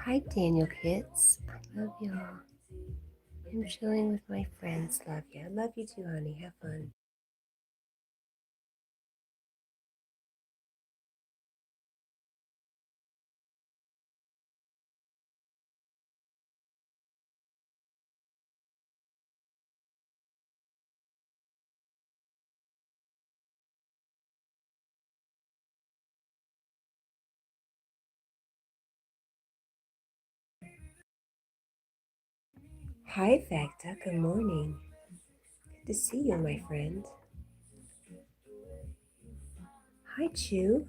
Hi, Daniel Kits. I love y'all. I'm chilling with my friends. Love you. I love you too, honey. Have fun. Hi, Facta. Good morning. Good to see you, my friend. Hi, Chew.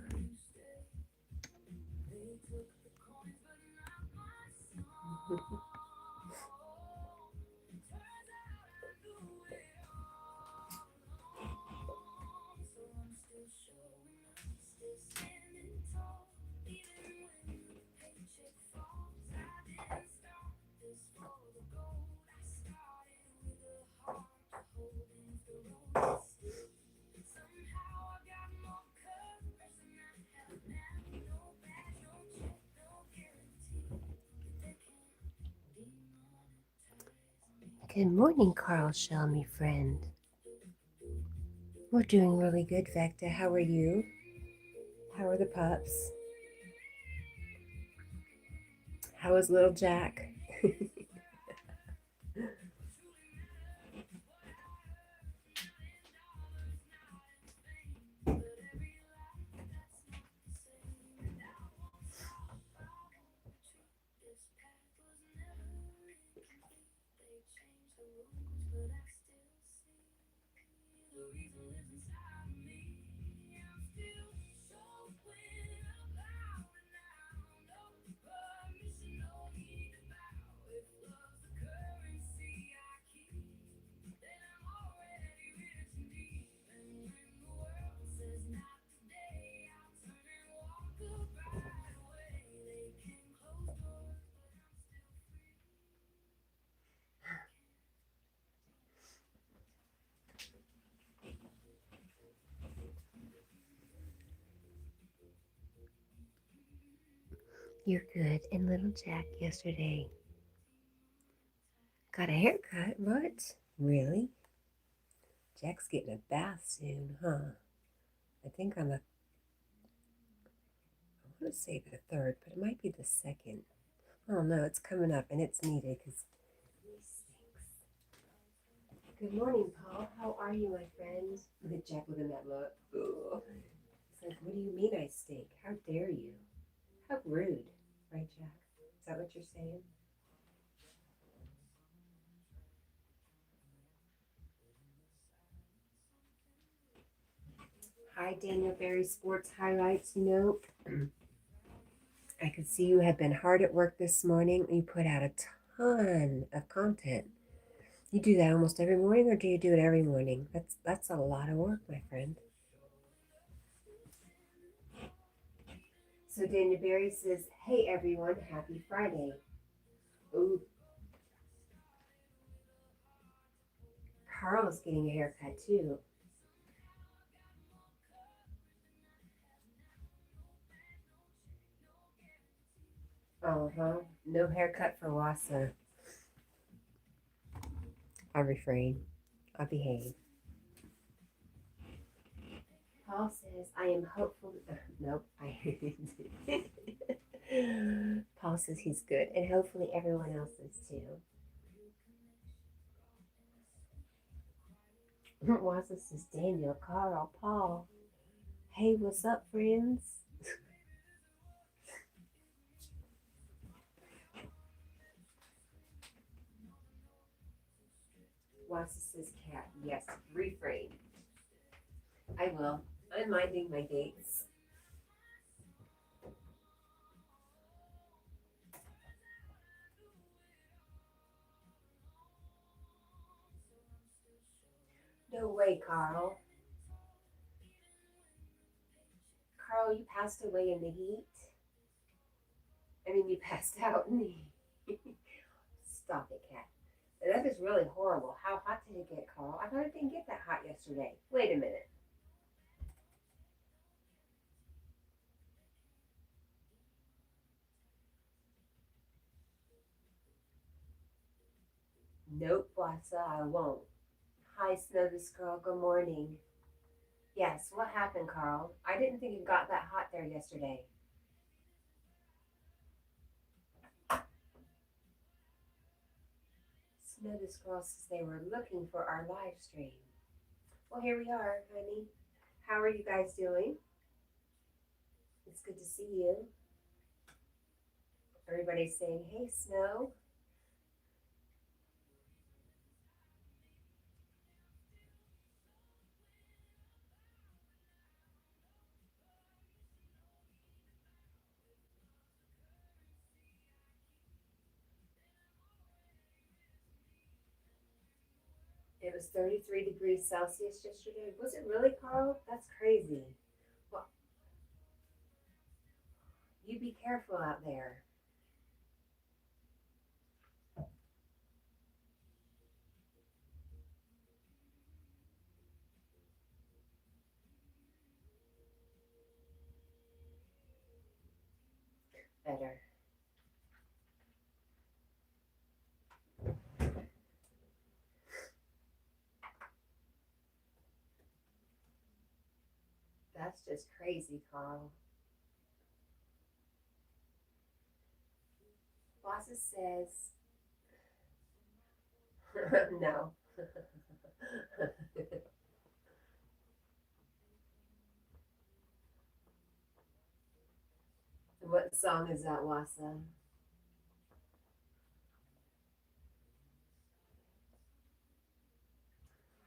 Good morning, Carl Shelmy, friend. We're doing really good, Facta. How are you? How are the pups? How is little Jack? You're good. And little Jack yesterday got a haircut. What? Really? Jack's getting a bath soon, huh? I think I want to say the third, but it might be the second. Oh no, it's coming up and it's needed because he stinks. Good morning, Paul. How are you, my friend? Look at Jack looking at that look. Ugh. He's like, what do you mean I stink? How dare you? How rude. Right, Jack? Is that what you're saying? Hi, Daniel Berry Sports Highlights. I could see you have been hard at work this morning. You put out a ton of content. You do that almost every morning, or do you do it every morning? That's a lot of work, my friend. So Daniel Berry says, "Hey everyone, happy Friday." Ooh, Carl's getting a haircut too. Uh-huh. No haircut for Wassa. I refrain. I behave. Paul says, "I am hopeful." Nope. Paul says he's good, and hopefully everyone else is too. Wassa says, "Daniel, Carl, Paul. Hey, what's up, friends?" Wassa says, "Cat." Yes, refrain. I will. I'm minding my gates. No way, Carl. Carl, you passed away in the heat. I mean, you passed out in the heat. Stop it, Cat. That is really horrible. How hot did it get, Carl? I thought it didn't get that hot yesterday. Wait a minute. Wassa, I won't. Hi, Snow this girl. Good morning. Yes, what happened, Carl? I didn't think it got that hot there yesterday. Snow this girl says they were looking for our live stream. Well, here we are, honey. How are you guys doing? It's good to see you. Everybody's saying, hey, Snow. It was 33 degrees Celsius yesterday. Was it really, Carl? That's crazy. Well, you be careful out there. Better. That's just crazy, Carl. Bosses says, no. What song is that, Wassa?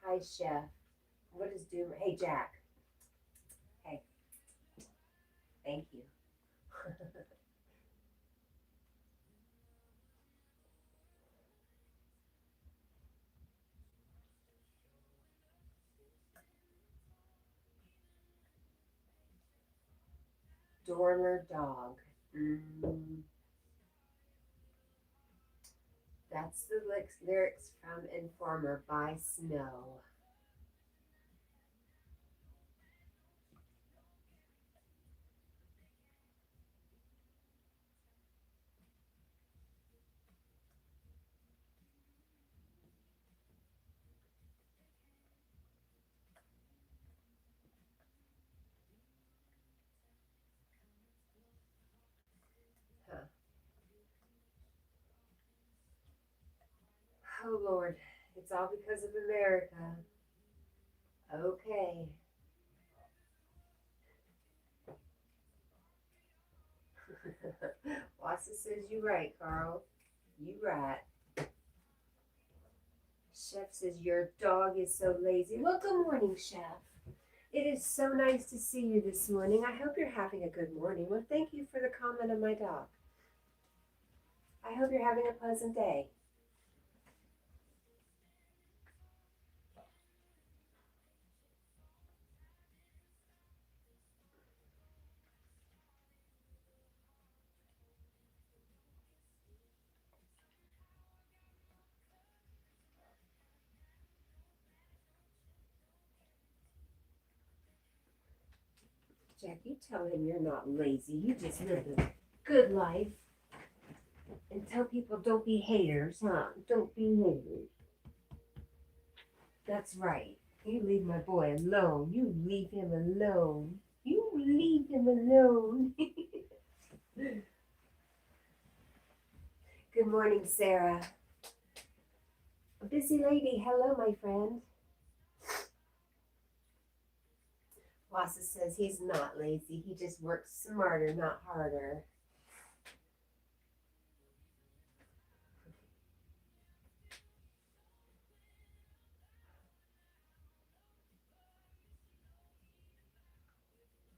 Hi, Chef. What is Doom? Hey, Jack. Hey, thank you. Dormer Dog. Mm, that's the lyrics from Informer by Snow. Huh. Oh, Lord. It's all because of America. Okay. Wassa says you right, Carl. You right. Chef says your dog is so lazy. Well, good morning, Chef. It is so nice to see you this morning. I hope you're having a good morning. Well, thank you for the comment on my dog. I hope you're having a pleasant day. Jack, you tell him you're not lazy. You just live a good life. And tell people don't be haters, huh? Don't be haters. That's right. You leave my boy alone. You leave him alone. You leave him alone. Good morning, Sarah. A busy lady. Hello, my friend. Wassa says he's not lazy. He just works smarter, not harder.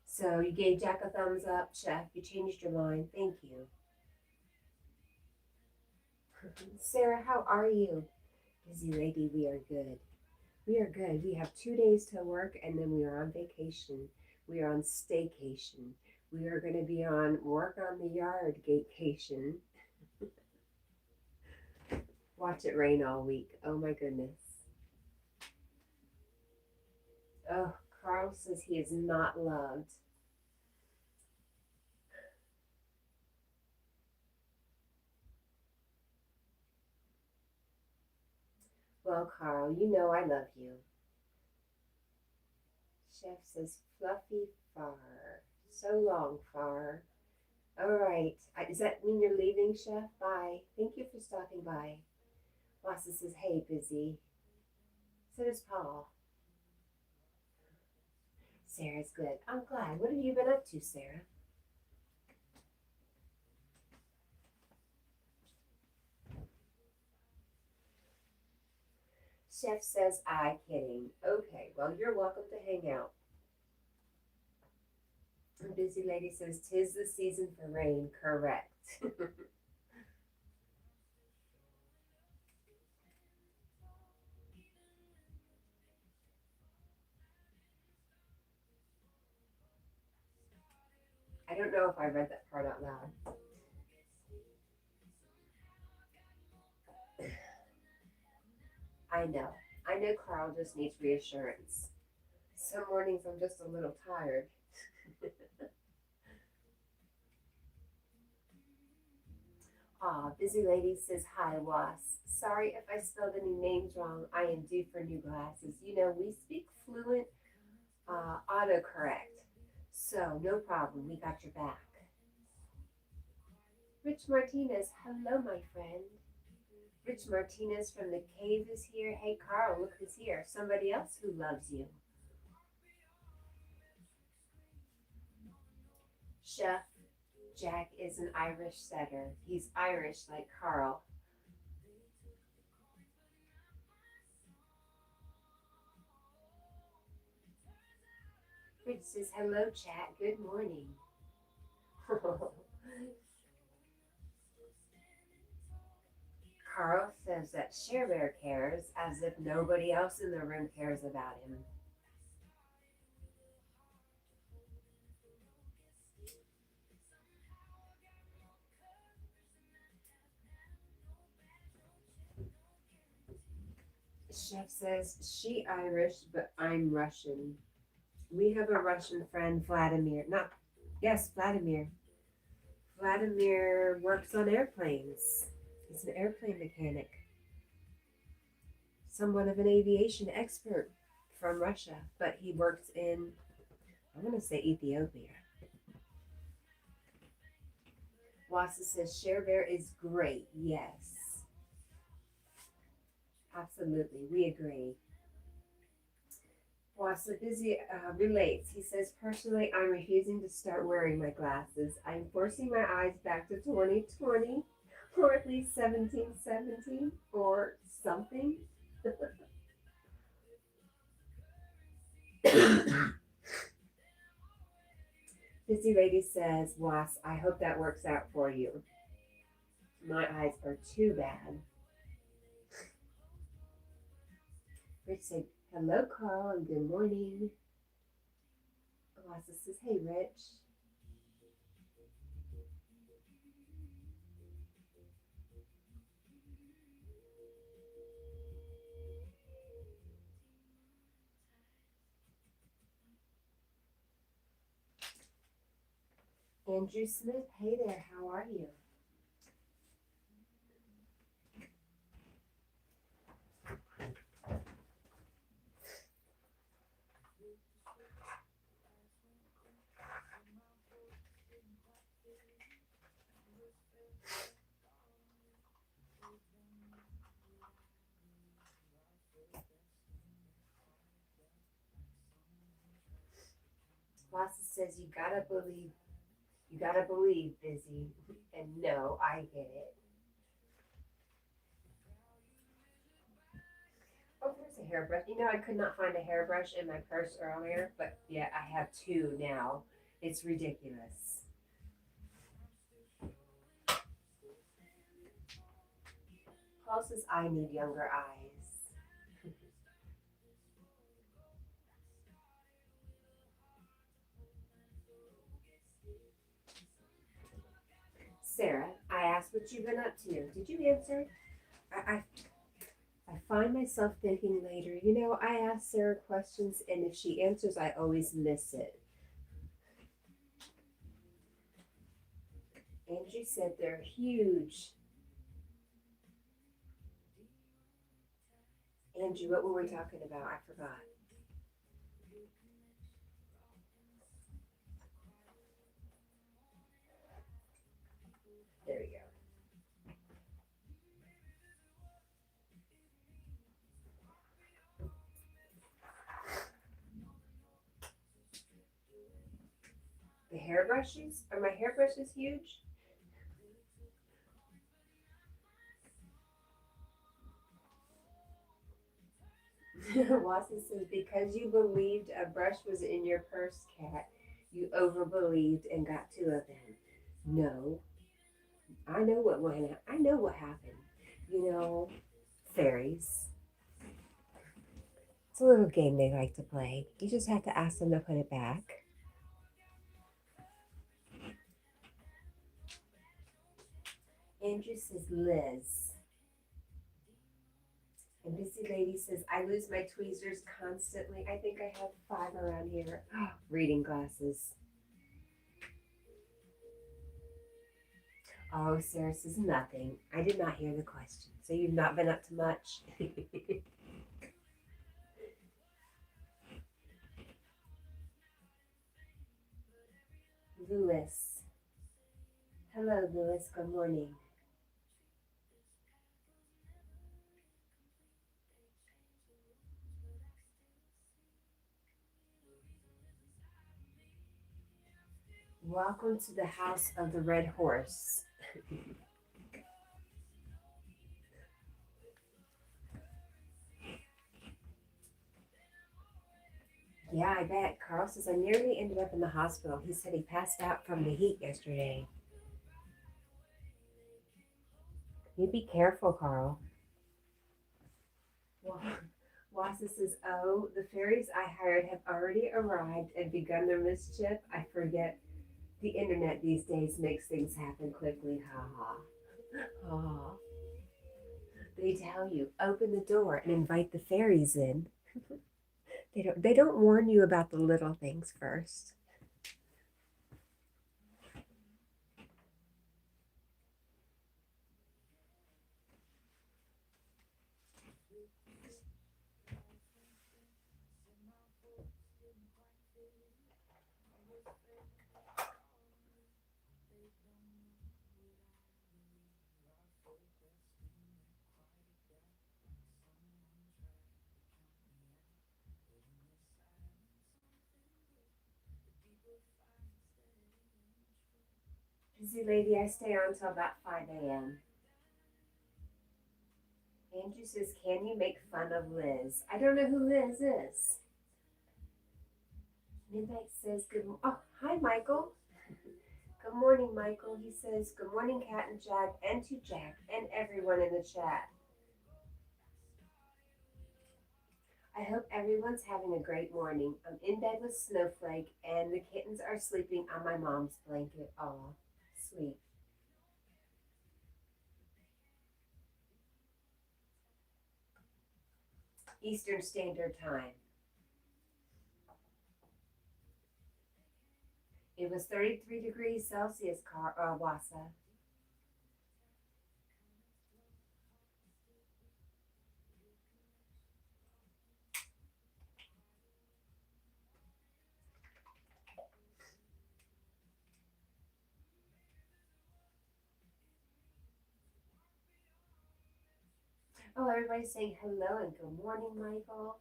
So you gave Jack a thumbs up, Chef. You changed your mind. Thank you. Sarah, how are you? Busy lady, we are good. We are good. We have 2 days to work and then we are on vacation. We are on staycation. We are going to be on work on the yard vacation. Watch it rain all week. Oh my goodness. Oh, Carl says he is not loved. Well, Carl, you know I love you. Chef says, fluffy far. So long, far. All right. Does that mean you're leaving, Chef? Bye. Thank you for stopping by. Wassa says, hey, busy. So does Paul. Sarah's good. I'm glad. What have you been up to, Sarah? Chef says, I kidding. Okay, well, you're welcome to hang out. Busy lady says, tis the season for rain. Correct. I don't know if I read that part out loud. I know. I know Carl just needs reassurance. Some mornings I'm just a little tired. Aw, busy lady says hi, Was. Sorry if I spelled any names wrong. I am due for new glasses. You know, we speak fluent autocorrect. So, no problem. We got your back. Rich Martinez, hello, my friend. Rich Martinez from the cave is here. Hey, Carl, look who's here. Somebody else who loves you. Chef Jack is an Irish setter. He's Irish like Carl. Rich says, hello, chat. Good morning. Carl says that Cher Bear cares as if nobody else in the room cares about him. Chef says, she Irish, but I'm Russian. We have a Russian friend, Vladimir. Not, yes, Vladimir. Vladimir works on airplanes. He's an airplane mechanic, somewhat of an aviation expert from Russia, but he works in, I'm going to say Ethiopia. Wassa says, Cher Bear is great. Yes, absolutely. We agree. Wassa Busy relates. He says, personally, I'm refusing to start wearing my glasses. I'm forcing my eyes back to 2020 or at least 1717 or something. Busy Lady says, Was, I hope that works out for you. My eyes are too bad. Rich said, hello, Carl, and good morning. Wassa says, hey, Rich. Andrew Smith, hey there, how are you? Wassa says, you gotta believe, Busy. And no, I get it. Oh, there's a hairbrush. You know, I could not find a hairbrush in my purse earlier, but yeah, I have two now. It's ridiculous. Paul says, I need younger eyes. Sarah, I asked what you've been up to. Did you answer? I, I, I find myself thinking later, you know, I ask Sarah questions, and if she answers, I always miss it. Angie said they're huge. Andrew, what were we talking about? I forgot. There we go. The hairbrushes? Are my hairbrushes huge? Watson says, because you believed a brush was in your purse, Cat, you overbelieved and got two of them. No, I know what went. I know what happened. You know, fairies. It's a little game they like to play. You just have to ask them to put it back. Andrew says Liz. And Busy Lady says, I lose my tweezers constantly. I think I have 5 around here. Reading glasses. Oh, Sarah says nothing. I did not hear the question. So you've not been up to much? Lewis. Hello, Lewis. Good morning. Welcome to the house of the red horse. Yeah, I bet. Carl says I nearly ended up in the hospital. He said he passed out from the heat yesterday. You be careful, Carl. Wassa says, oh, the fairies I hired have already arrived and begun their mischief. I forget the internet these days makes things happen quickly. Ha ha. Ha ha. They tell you, open the door and invite the fairies in. They don't warn you about the little things first. Busy lady, I stay on till about 5 a.m. Andrew says, can you make fun of Liz? I don't know who Liz is. Midnight says, oh, hi, Michael. Good morning, Michael. He says, good morning, Cat and Jack, and to Jack, and everyone in the chat. I hope everyone's having a great morning. I'm in bed with Snowflake, and the kittens are sleeping on my mom's blanket. Aw, sweet. Eastern Standard Time. It was 33 degrees Celsius, Wassa. Oh, everybody's saying hello and good morning, Michael.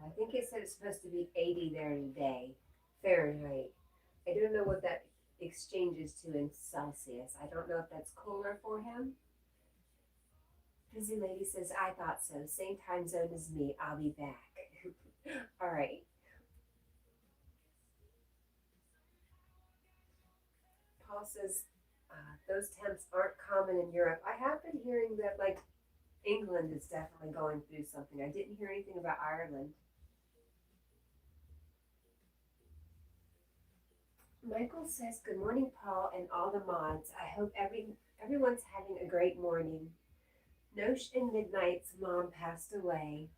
I think it said it's supposed to be 80 there today, Fahrenheit. I don't know what that exchanges to in Celsius. I don't know if that's cooler for him. Busy lady says, I thought so. Same time zone as me. I'll be back. All right. Paul says, those temps aren't common in Europe. I have been hearing that, like, England is definitely going through something. I didn't hear anything about Ireland. Michael says, good morning, Paul, and all the mods. I hope everyone's having a great morning. Nosh and Midnight's mom passed away.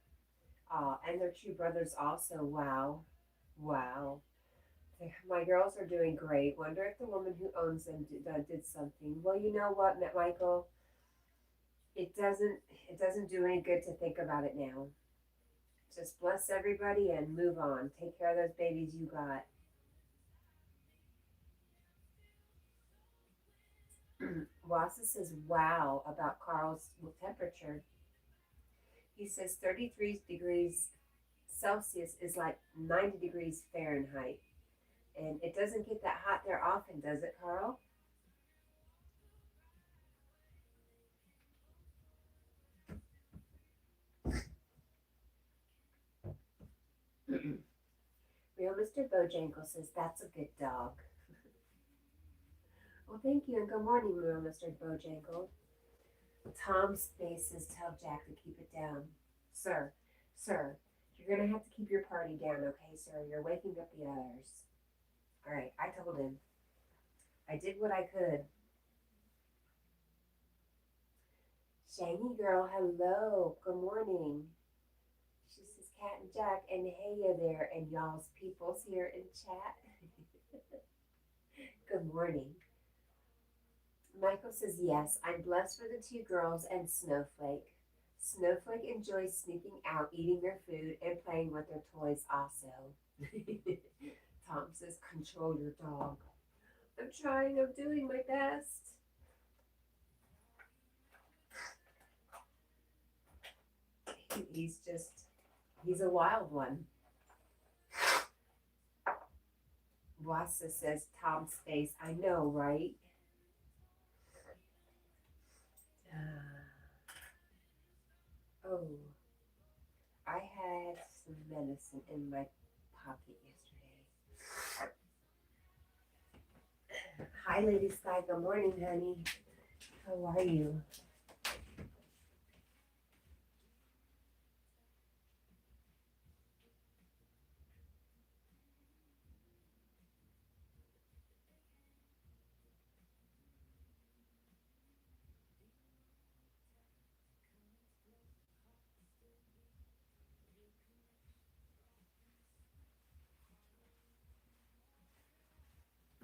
And their two brothers also. Wow. Wow. My girls are doing great. Wonder if the woman who owns them did something. Well, you know what, Michael? It doesn't do any good to think about it now. Just bless everybody and move on. Take care of those babies you got. Wassa says, wow, about Carl's temperature. He says 33 degrees Celsius is like 90 degrees Fahrenheit. And it doesn't get that hot there often, does it, Carl? Real Mr. Bojangles says, that's a good dog. Well, thank you, and good morning, Real Mr. Bojangles. Tom's face says, tell Jack to keep it down. Sir, you're going to have to keep your party down, okay, sir? You're waking up the others. All right, I told him. I did what I could. Shiny girl, hello, good morning. She says, Cat and Jack, and hey there, and y'all's peoples here in chat. Good morning. Michael says, yes, I'm blessed for the two girls and Snowflake. Snowflake enjoys sneaking out, eating their food, and playing with their toys also. Tom says, control your dog. I'm trying, I'm doing my best. He's a wild one. Wassa says, Tom's face, I know, right? Oh, I had some medicine in my pocket yesterday. Hi, Lady Sky. Good morning, honey. How are you?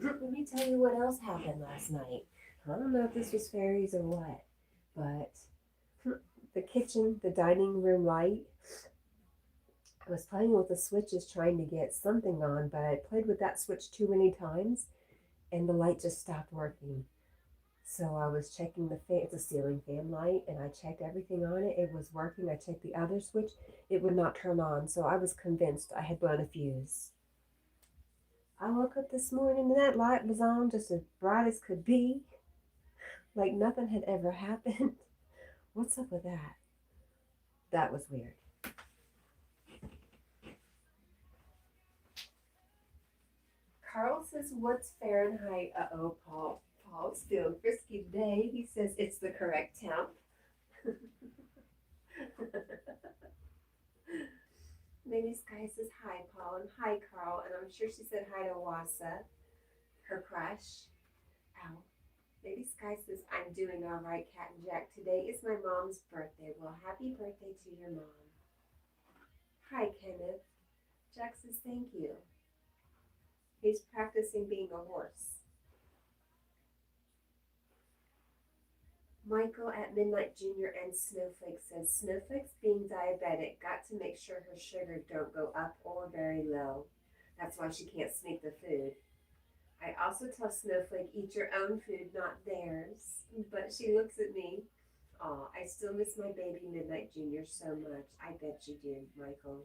Let me tell you what else happened last night. I don't know if this was fairies or what, but the kitchen, the dining room light, I was playing with the switches trying to get something on, but I played with that switch too many times and the light just stopped working. So I was checking the fan, it's a ceiling fan light, and I checked everything on it. It was working. I checked the other switch. It would not turn on. So I was convinced I had blown a fuse. I woke up this morning and that light was on just as bright as could be. Like nothing had ever happened. What's up with that? That was weird. Carl says, what's Fahrenheit? Uh-oh, Paul. Paul's feeling frisky today. He says it's the correct temp. Lady Sky says hi, Paul, and hi, Carl, and I'm sure she said hi to Wassa, her crush. Ow. Lady Sky says, I'm doing all right, Cat and Jack. Today is my mom's birthday. Well, happy birthday to your mom. Hi, Kenneth. Jack says, thank you. He's practicing being a horse. Michael at Midnight Jr. and Snowflake says, Snowflake's being diabetic. Got to make sure her sugar don't go up or very low. That's why she can't sneak the food. I also tell Snowflake, eat your own food, not theirs. But she looks at me. Aw, I still miss my baby Midnight Jr. so much. I bet you do, Michael.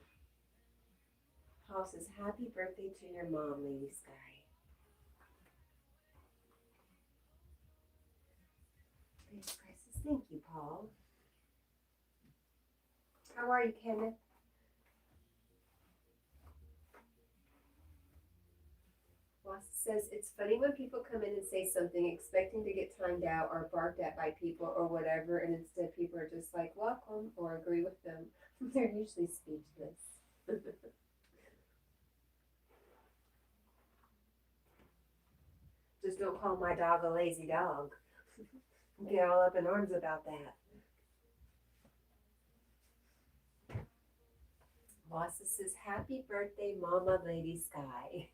Paul says, happy birthday to your mom, Lady Sky. Lady Sky says, thank you, Paul. How are you, Kenneth? Ross says, it's funny when people come in and say something expecting to get timed out or barked at by people or whatever, and instead people are just like, welcome, or agree with them. They're usually speechless. Just don't call my dog a lazy dog. Get all up in arms about that. Wassa says, happy birthday, Mama Lady Sky.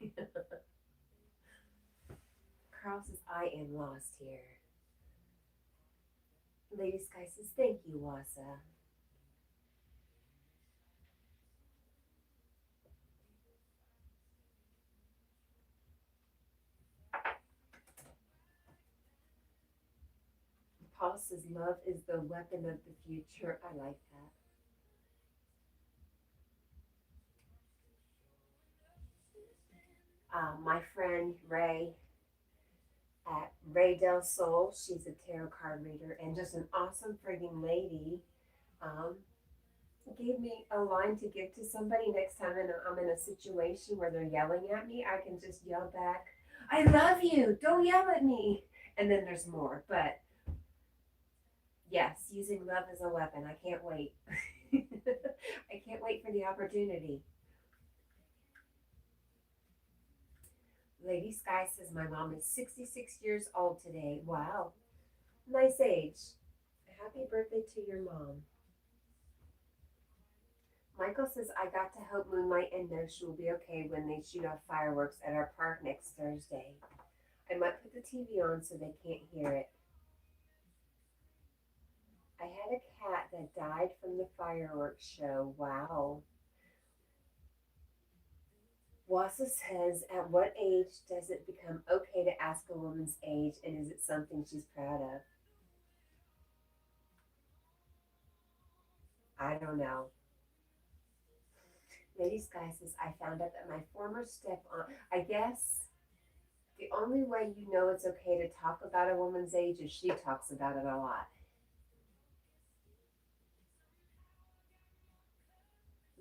Carl says, I am lost here. Lady Sky says, thank you, Wassa. Paul says, love is the weapon of the future. I like that. My friend Ray at Ray Del Sol, she's a tarot card reader and just an awesome frigging lady. Um, Gave me a line to give to somebody next time I'm in a situation where they're yelling at me. I can just yell back, I love you. Don't yell at me. And then there's more. But yes, using love as a weapon. I can't wait. I can't wait for the opportunity. Lady Sky says my mom is 66 years old today. Wow. Nice age. Happy birthday to your mom. Michael says I got to hope Moonlight and know she will be okay when they shoot off fireworks at our park next Thursday. I might put the TV on so they can't hear it. I had a cat that died from the fireworks show. Wow. Wassa says, at what age does it become okay to ask a woman's age, and is it something she's proud of? I don't know. Lady Sky says, I found out that my former step-aunt, I guess the only way you know it's okay to talk about a woman's age is she talks about it a lot.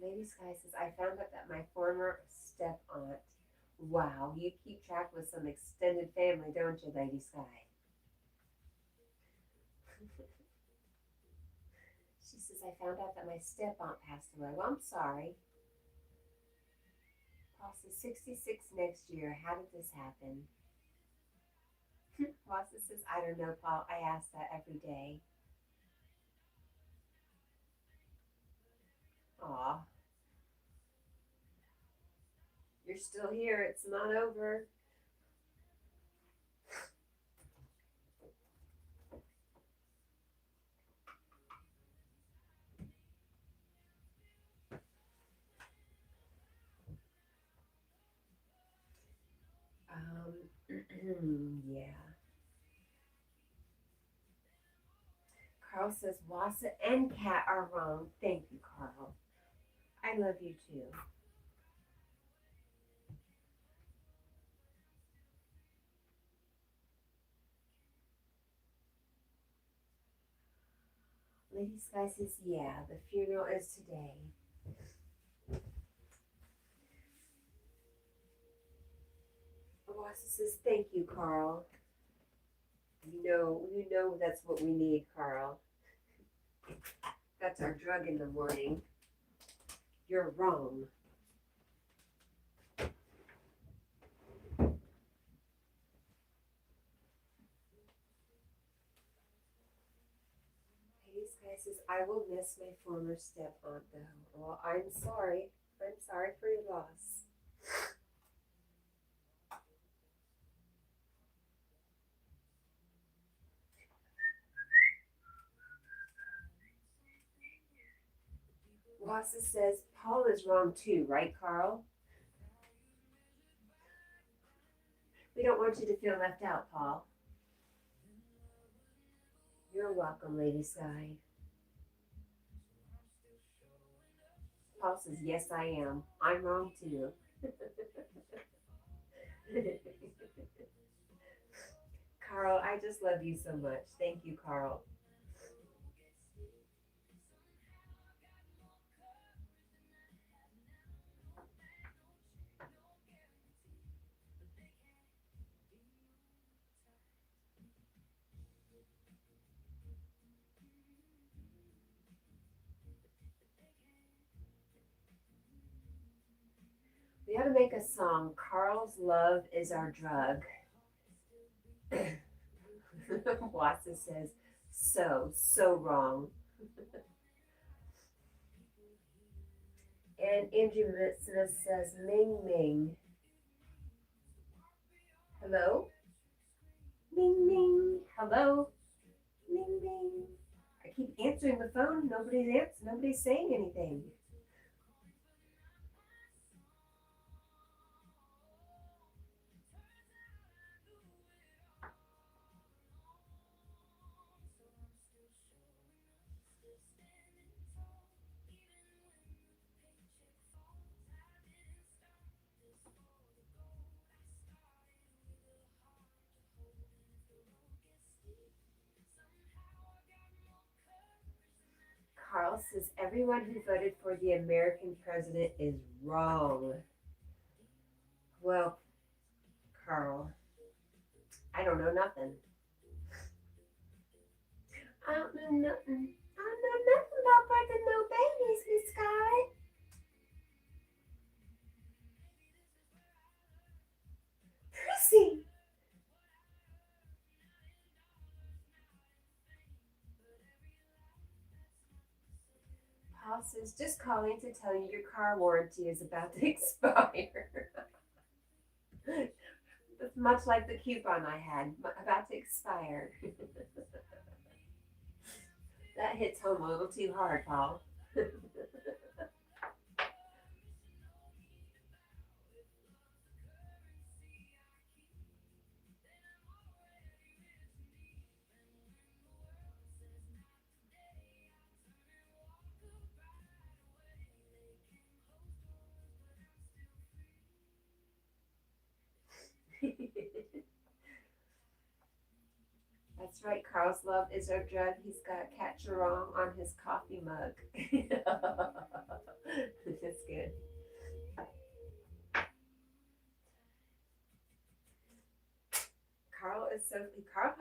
Lady Sky says, I found out that my former step-aunt, wow, you keep track with some extended family, don't you, Lady Sky? She says, I found out that my step-aunt passed away. Well, I'm sorry. Paul says, 66 next year. How did this happen? Wassa says, I don't know, Paul. I ask that every day. Aw. You're still here. It's not over. Yeah. Carl says, Wassa and Cat are wrong. Thank you, Carl. I love you too. Lady Sky says, yeah, the funeral is today. Wassa says, thank you, Carl. You know that's what we need, Carl. That's our drug in the morning. You're wrong. Lady Sky says, I will miss my former step-aunt, though. Well, I'm sorry. I'm sorry for your loss. Wassa says, Paul is wrong too, right, Carl? We don't want you to feel left out, Paul. You're welcome, Lady Sky. Paul says, yes, I am. I'm wrong too. Carl, I just love you so much. Thank you, Carl. We ought to make a song. Carl's love is our drug. Watson says, so wrong. And Andrew Smith says, Ming Ming. Hello? Ming Ming. Hello? Ming Ming. I keep answering the phone. Nobody's saying anything. Carl says everyone who voted for the American president is wrong. Well, Carl, I don't know nothing. I don't know nothing. I don't know nothing about birthing no babies, Miss Scarlett. Prissy. Paul says, just calling to tell you your car warranty is about to expire. That's much like the coupon I had, about to expire. That hits home a little too hard, Paul. That's right, Carl's love is our drug. He's got Catch-A-Wrong on his coffee mug. That's good. Carl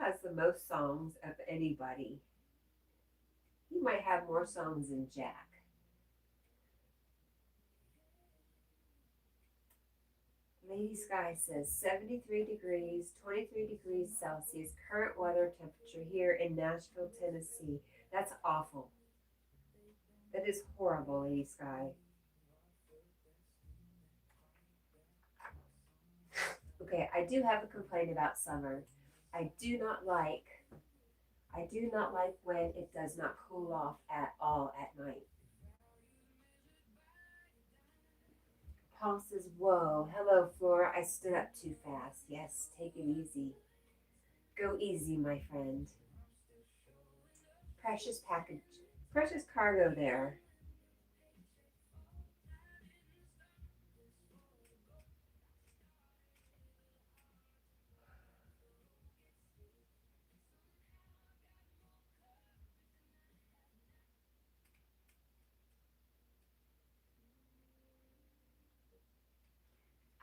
has the most songs of anybody. He might have more songs than Jack. Lady Sky says 73 degrees, 23 degrees Celsius, current weather temperature here in Nashville, Tennessee. That's awful. That is horrible, Lady Sky. Okay, I do have a complaint about summer. I do not like when it does not cool off at all at night. Paul says, whoa, hello, Flora. I stood up too fast. Yes, take it easy. Go easy, my friend. Precious cargo there.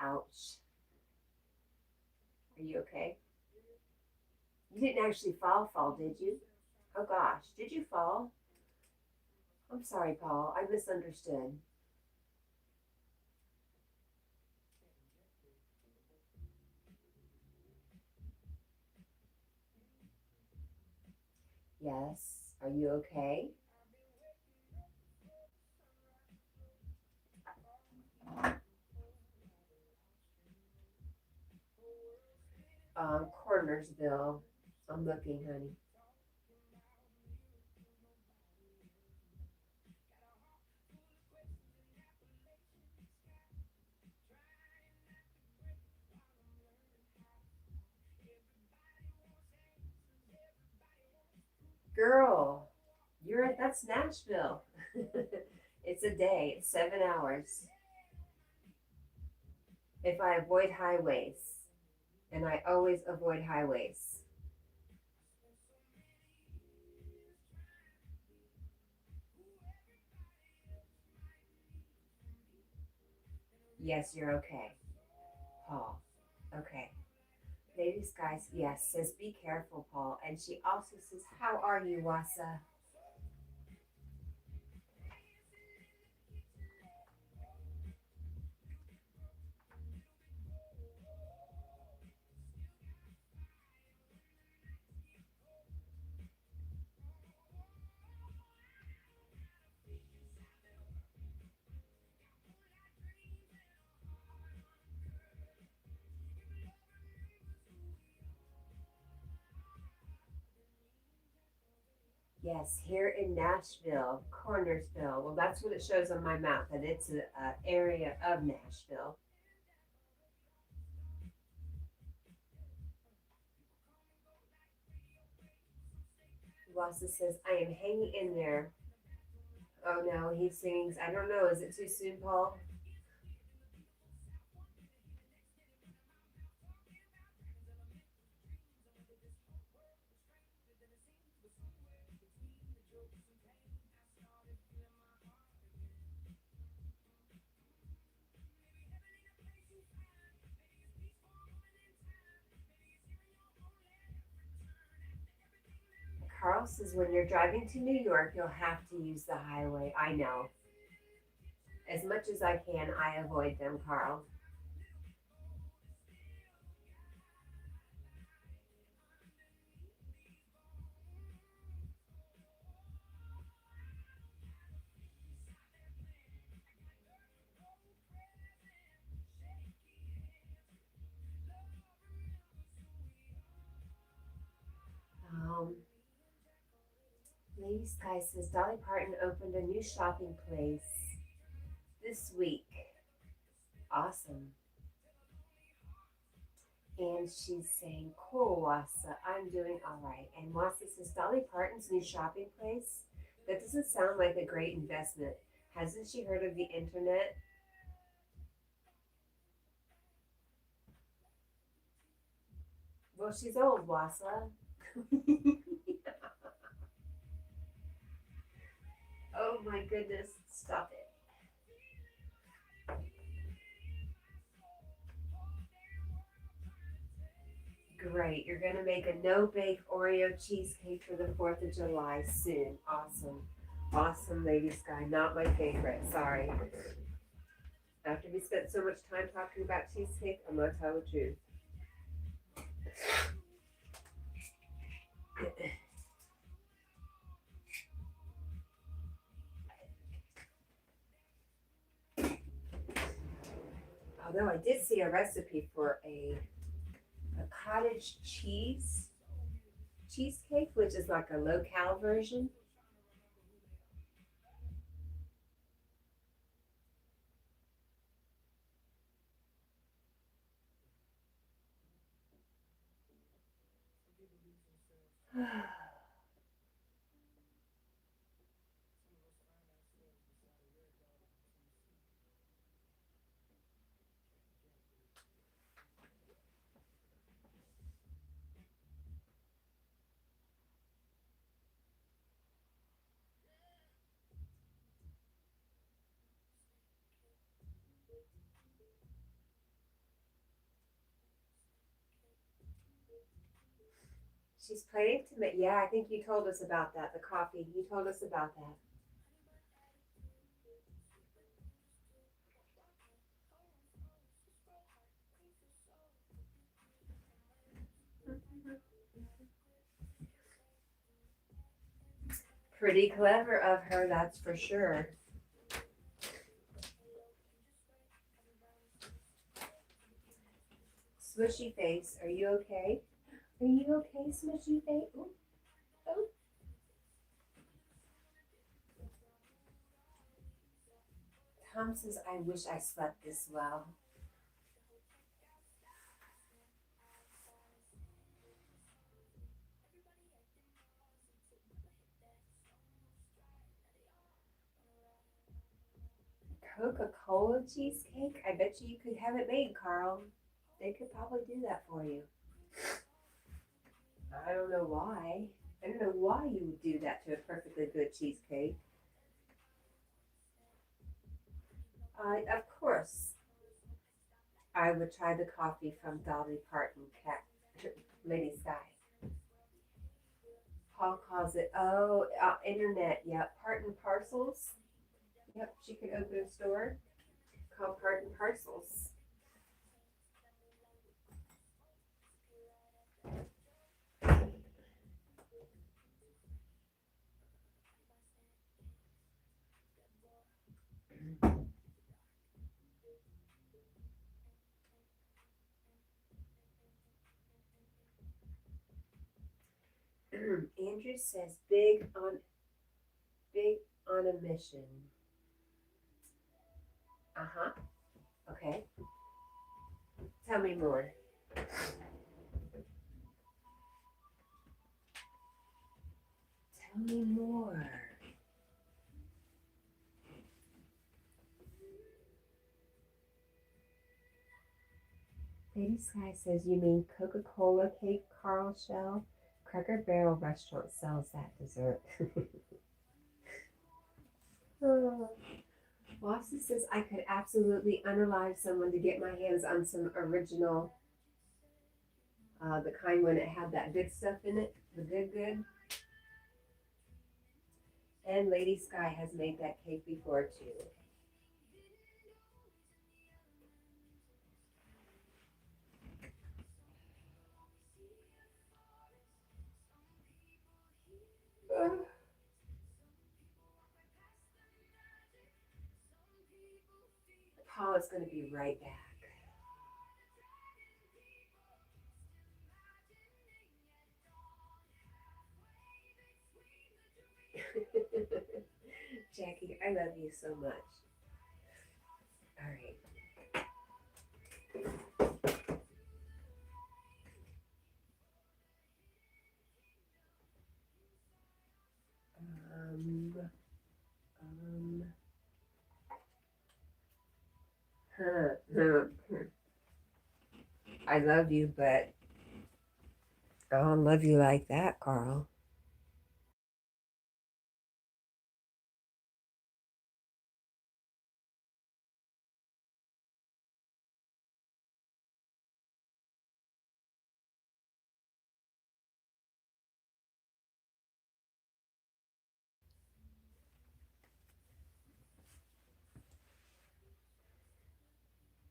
Ouch. Are you okay? You didn't actually fall, did you? Oh gosh, did you fall? I'm sorry, Paul. I misunderstood. Yes. Are you okay? Cornersville. I'm looking, honey. Girl, that's Nashville. It's a day. It's 7 hours. If I avoid highways, and I always avoid highways. Yes, you're okay, Paul. Okay. Lady Skies, yes, says be careful, Paul. And she also says, how are you, Wasa? Yes, here in Nashville, Cornersville. Well, that's what it shows on my map, that it's an area of Nashville. Wassa says, I am hanging in there. Oh no, he sings. I don't know. Is it too soon, Paul? Carl says, when you're driving to New York, you'll have to use the highway. I know. As much as I can, I avoid them, Carl. Um, Lady Sky says, Dolly Parton opened a new shopping place this week. Awesome. And she's saying, cool, Wassa, I'm doing all right. And Wassa says, Dolly Parton's new shopping place? That doesn't sound like a great investment. Hasn't she heard of the internet? Well, she's old, Wassa. Oh my goodness, stop it. Great, you're gonna make a no-bake Oreo cheesecake for the 4th of July soon. Awesome. Awesome, Lady Sky. Not my favorite, sorry. After we spent so much time talking about cheesecake, I'm gonna tell the truth. Although I did see a recipe for a cottage cheesecake, which is like a low-cal version. She's planning to make, yeah, I think you told us about that, the coffee. You told us about that. Pretty clever of her, that's for sure. Smushy face, are you okay? Are you okay, Smushy face? Ooh, oh. Tom says, I wish I slept this well. Coca-Cola cheesecake? I bet you could have it made, Carl. They could probably do that for you. I don't know why. I don't know why you would do that to a perfectly good cheesecake. Of course, I would try the coffee from Dolly Parton, Cat, Lady Sky. Paul calls it, oh, internet. Yep, Parton Parcels. Yep, she could open a store called Parton Parcels. Andrew says big on a mission. Uh-huh. Okay. Tell me more. Tell me more. Lady Sky says, you mean Coca-Cola cake, Carl Shell? Cracker Barrel restaurant sells that dessert. Oh. Boston says, I could absolutely unalive someone to get my hands on some original, the kind when it had that good stuff in it, the good. And Lady Sky has made that cake before too. Paul is going to be right back. Jackie, I love you so much. All right. I love you, but I don't love you like that, Carl.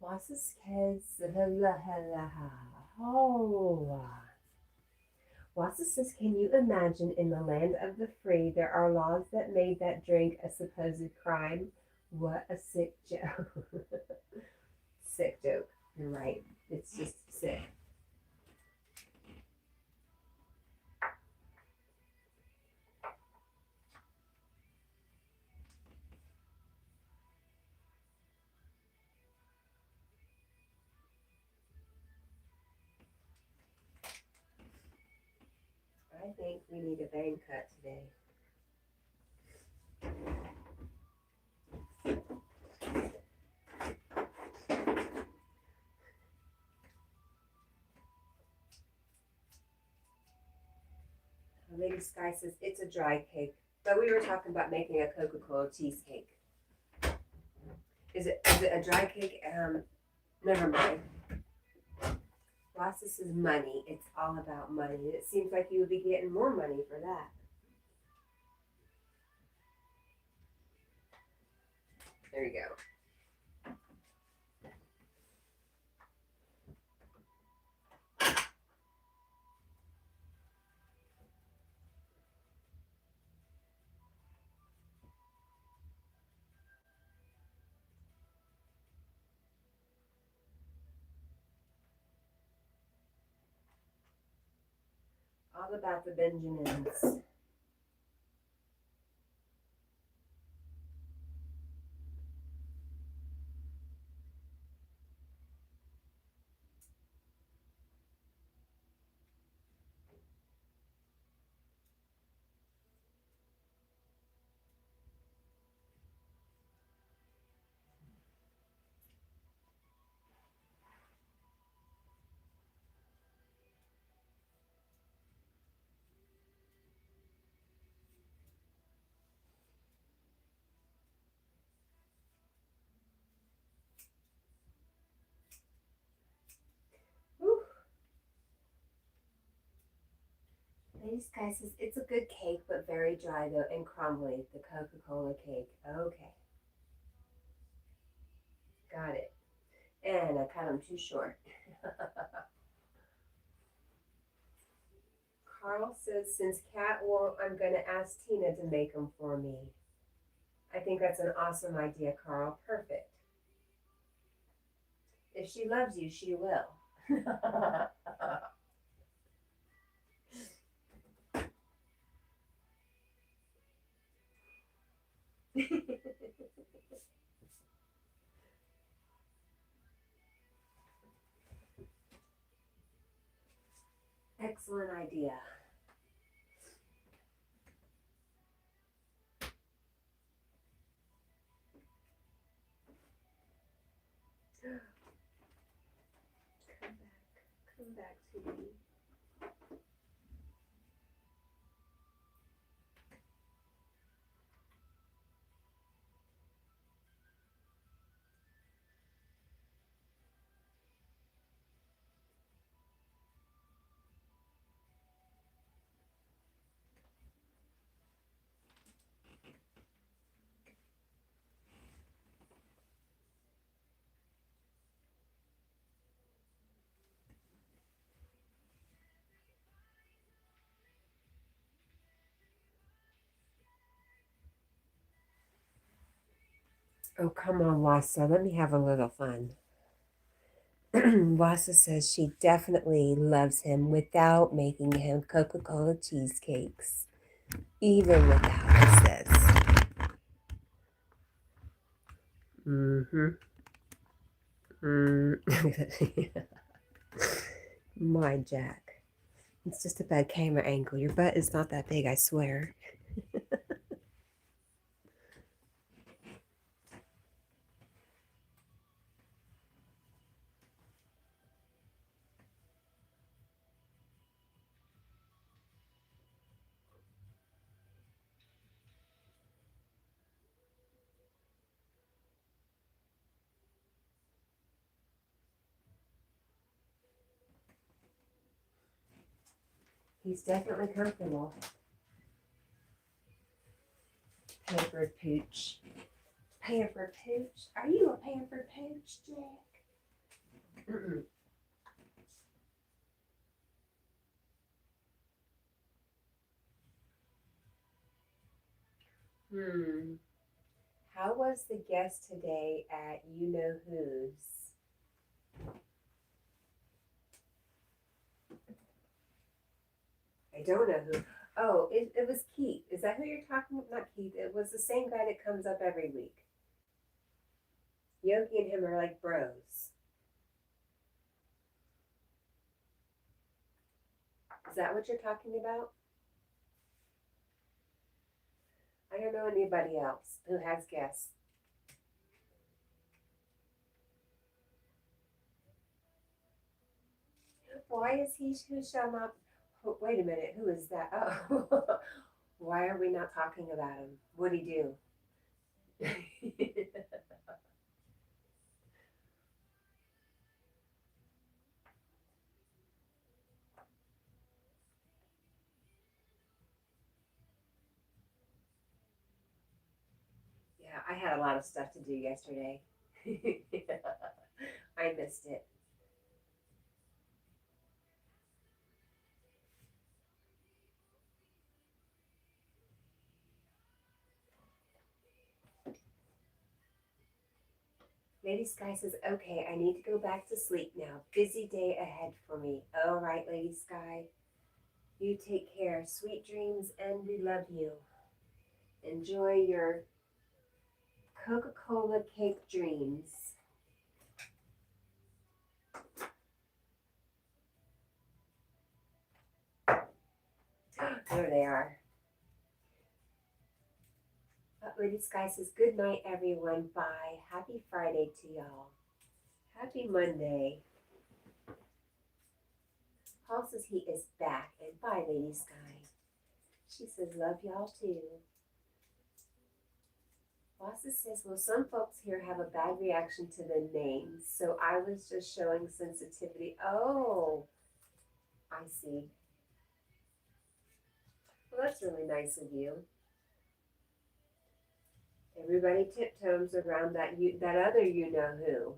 Was ist Oh. Wassa says, can you imagine in the land of the free there are laws that made that drink a supposed crime? What a sick joke. Sick joke. You're right. It's just sick. I think we need a bang cut today. Lady Sky says it's a dry cake, but we were talking about making a Coca-Cola cheesecake. Is it a dry cake? Never mind. Ross, this is money. It's all about money. It seems like you would be getting more money for that. There you go. All about the Benjamins. Lady Sky says it's a good cake, but very dry though and crumbly. The Coca-Cola cake. Okay. Got it. And I cut them too short. Carl says, since Cat won't, I'm going to ask Tina to make them for me. I think that's an awesome idea, Carl. Perfect. If she loves you, she will. excellent idea. Come back to me. Oh, come on, Wassa. Let me have a little fun. Wassa says she definitely loves him without making him Coca-Cola cheesecakes. Even without, it says. Mm-hmm. My Jack. It's just a bad camera angle. Your butt is not that big, I swear. He's definitely comfortable. Pampered pooch. Pampered pooch? Are you a pampered pooch, Jack? How was the guest today at You Know Who's? I don't know who. Oh, it was Keith. Is that who you're talking about? Not Keith. It was the same guy that comes up every week. Yogi and him are like bros. Is that what you're talking about? I don't know anybody else who has guests. Why is he who shall not? Oh, wait a minute. Who is that? Oh, why are we not talking about him? What'd he do? Yeah, I had a lot of stuff to do yesterday. I missed it. Lady Sky says, okay, I need to go back to sleep now. Busy day ahead for me. All right, Lady Sky. You take care. Sweet dreams, and we love you. Enjoy your Coca-Cola cake dreams. There they are. Lady Sky says, good night, everyone. Bye. Happy Friday to y'all. Happy Monday. Paul says he is back. And bye, Lady Sky. She says, love y'all too. Wassa says, well, some folks here have a bad reaction to the names, so I was just showing sensitivity. Oh, I see. Well, that's really nice of you. Everybody tiptoes around that other you know who.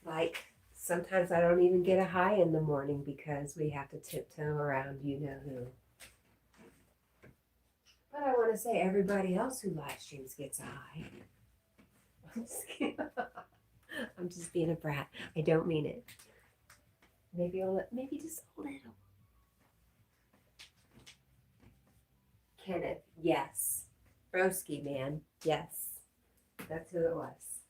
Like, sometimes I don't even get a hi in the morning because we have to tiptoe around you know who. But I want to say everybody else who live streams gets a hi. I'm just being a brat. I don't mean it. Maybe just a little. Kenneth, yes. Broski, man, yes. That's who it was.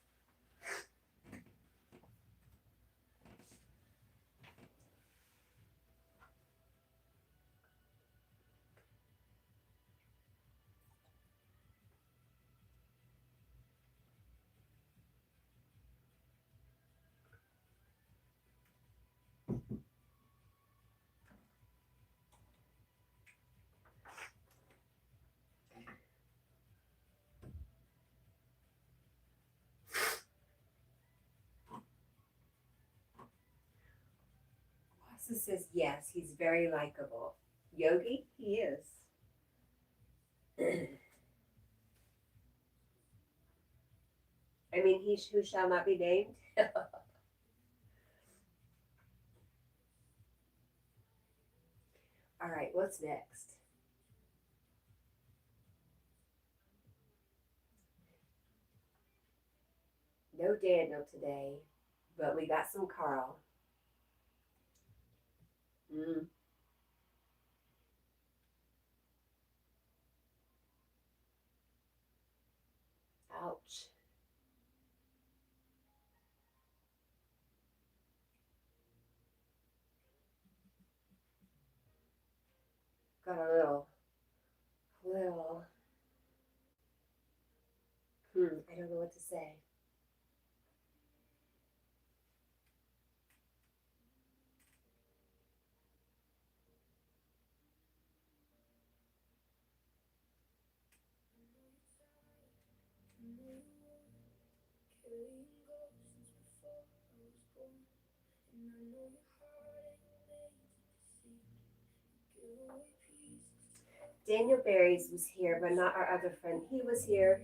Wasa says yes, he's very likable. Yogi, he is. I mean, he who shall not be named. All right, what's next? No Daniel today, but we got some Carl. Mm, ouch. Got a little, I don't know what to say. Daniel Berries was here, but not our other friend. He was here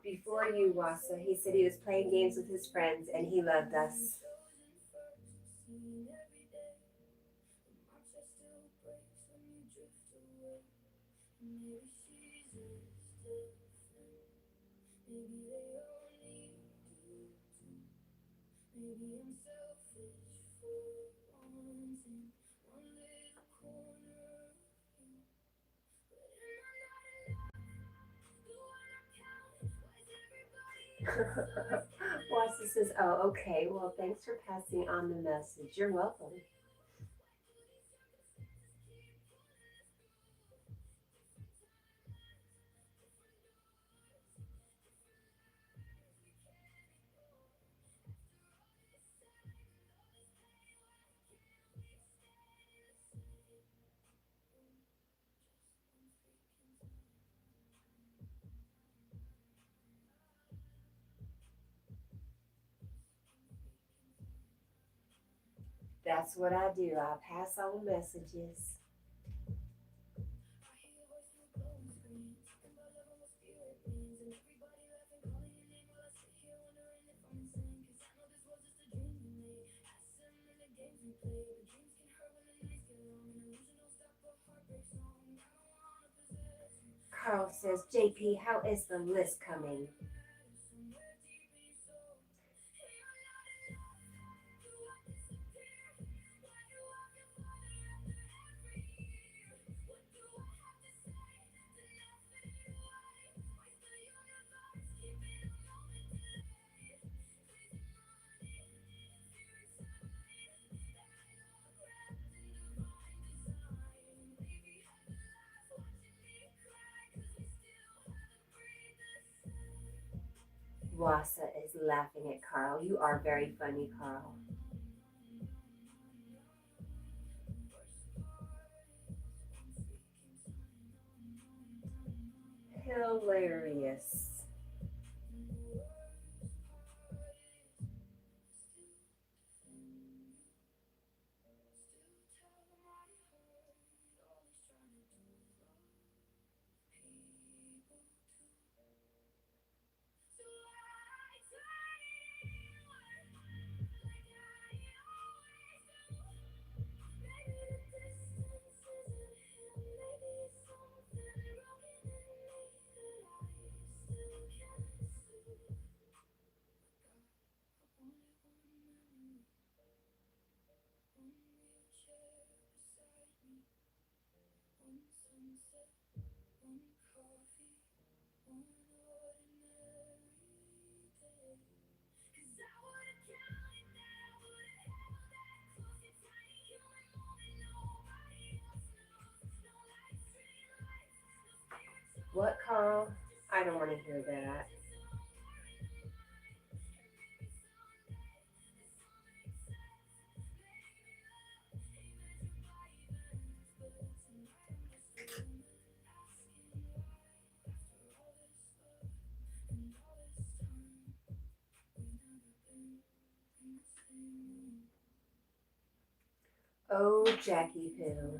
before you, Wasa. He said he was playing games with his friends and he loved us. Wasa says, oh, okay. Well, thanks for passing on the message. You're welcome. That's what I do. I pass on messages. Carl says, JP, how is the list coming? Wasa is laughing at Carl. You are very funny, Carl. Hilarious. What, Carl? I don't want to hear that. Oh, Jackie Poo.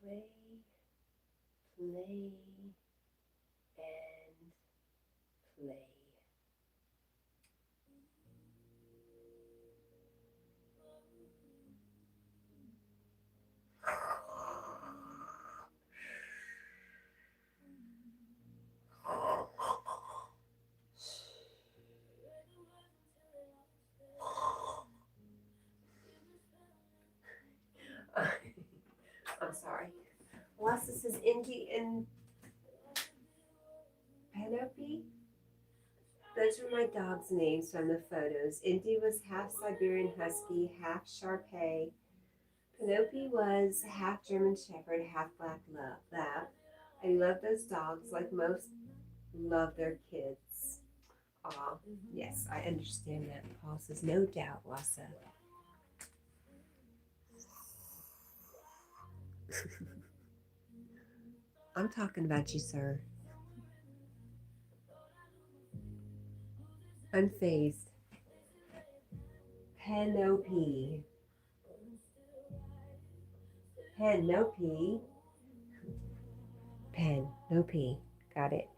Play, play, and play. I'm sorry. What's this is Indy and Penelope? Those were my dogs' names from the photos. Indy was half Siberian Husky, half Shar-Pei. Penelope was half German Shepherd, half Black Lab. I love those dogs like most love their kids. Aw, yes, I understand that. Paul says, no doubt, Wassa. I'm talking about you, sir. Unfazed. Penelope. Penelope. Pen, no P. Got it.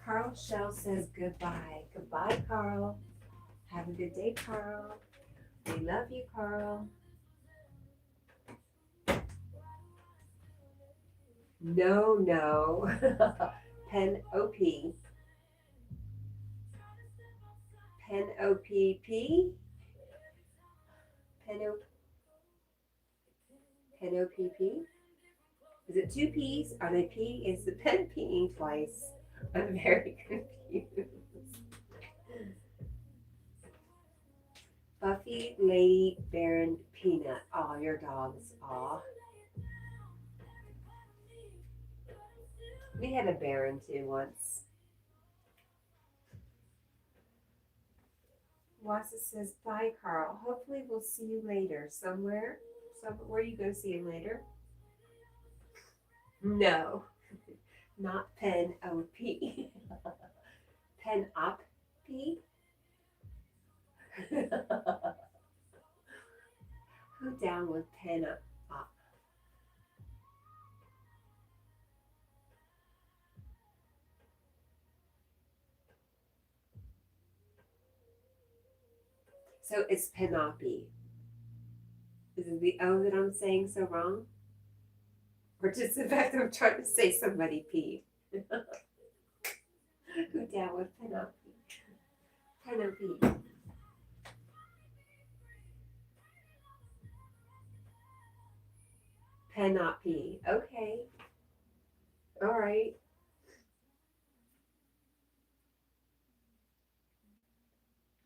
Carl Shell says goodbye. Goodbye, Carl. Have a good day, Carl. We love you, Carl. No, no. Pen O-P. Pen O-P-P. Pen O-P-P. Is it two P's? Are they P? Is the pen peeing twice? I'm very confused. Buffy, Lady, Baron, Peanut. Aw, your dogs. Aw. We had a Baron too once. Wassa says, bye, Carl. Hopefully we'll see you later. Somewhere? Where are you going to see him later? No. Not Pen O-P. Pen Op P? Who down with Pen Op? So it's Penopi. Is it the O that I'm saying so wrong? Or just the fact that I'm trying to say somebody P? Who down with Penopi? Penopi. Penopi. Okay. All right.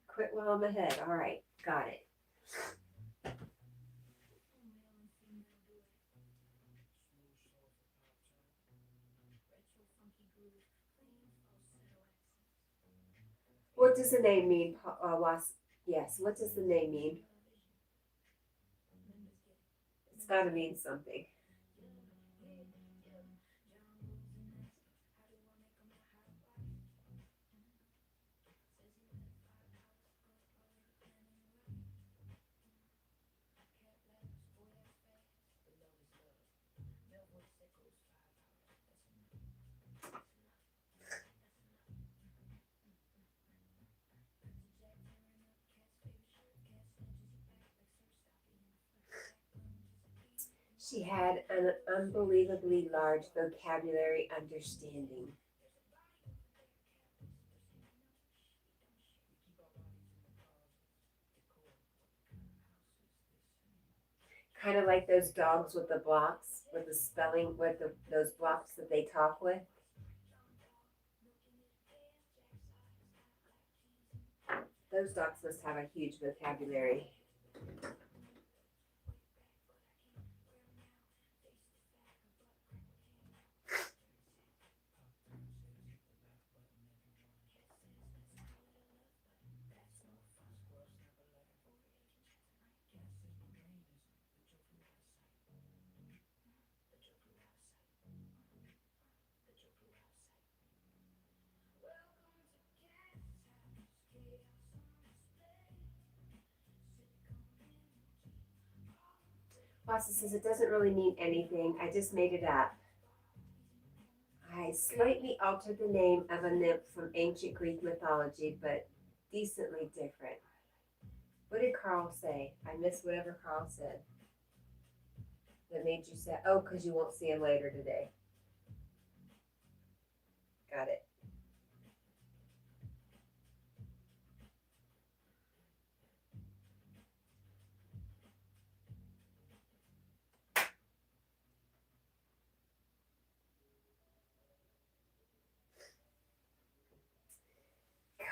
Quit while I'm ahead. All right. Got it. What does the name mean? Yes. What does the name mean? It's got to mean something. She had an unbelievably large vocabulary understanding. Kind of like those dogs with the blocks, with the spelling, with those blocks that they talk with. Those dogs must have a huge vocabulary. Pasta says it doesn't really mean anything. I just made it up. I slightly altered the name of a nymph from ancient Greek mythology, but decently different. What did Carl say? I missed whatever Carl said. That made you say, oh, because you won't see him later today. Got it.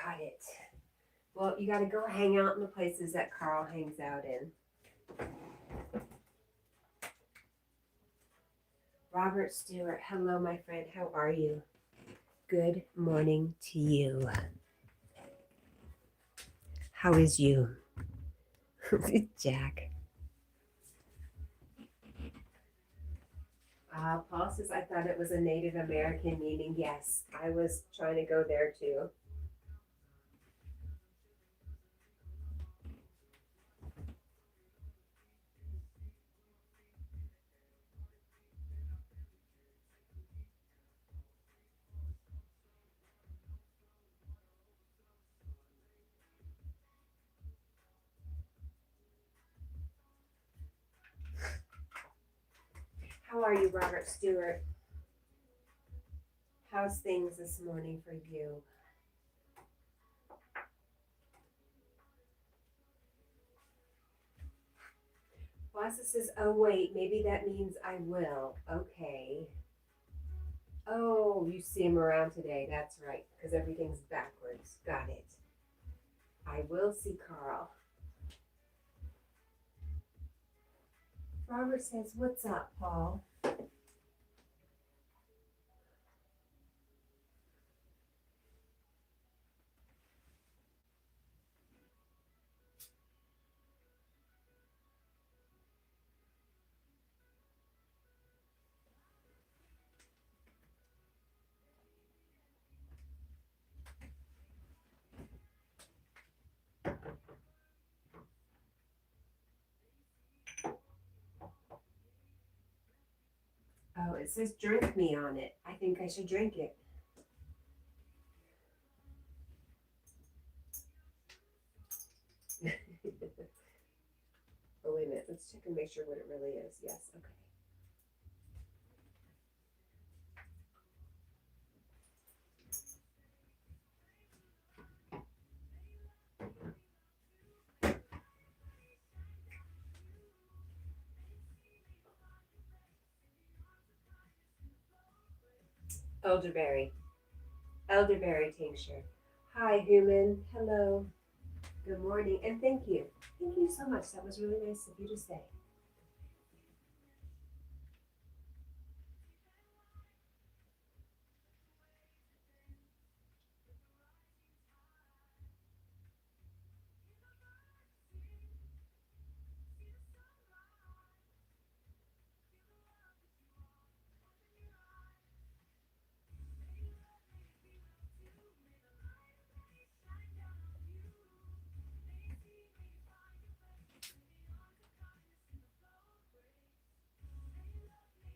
Got it. Well, you got to go hang out in the places that Carl hangs out in. Robert Stewart, hello, my friend. How are you? Good morning to you. How is you? Jack. Paul says, I thought it was a Native American meaning. Yes, I was trying to go there too. How are you, Robert Stewart? How's things this morning for you? Wassa says, oh, wait, maybe that means I will. Okay. Oh, you see him around today. That's right, because everything's backwards. Got it. I will see Carl. Robert says, what's up, Paul? Oh, it says drink me on it. I think I should drink it. Oh, wait a minute. Let's check and make sure what it really is. Yes, okay. Elderberry. Elderberry tincture. Hi, human. Hello. Good morning. And thank you. Thank you so much. That was really nice of you to say.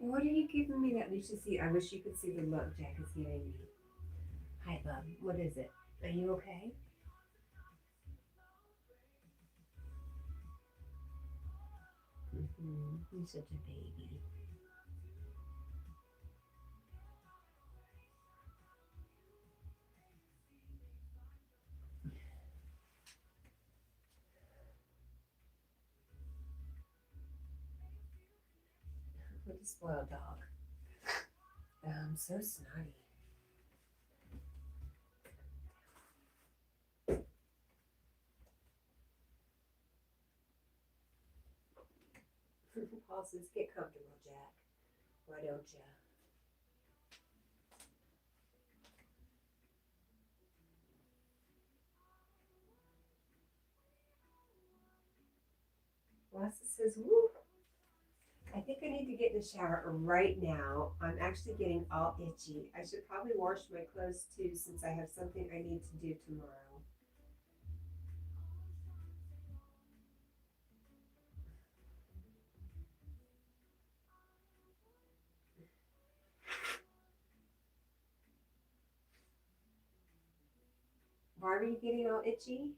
What are you giving me that we should see? I wish you could see the look Jack is giving me. Hi, bub. What is it? Are you okay? You're such a baby. What a spoiled dog. So snotty. Paul says, get comfortable, Jack. Why don't you? Wassa says, woo. I think I need to get in the shower right now. I'm actually getting all itchy. I should probably wash my clothes too since I have something I need to do tomorrow. Why are you getting all itchy?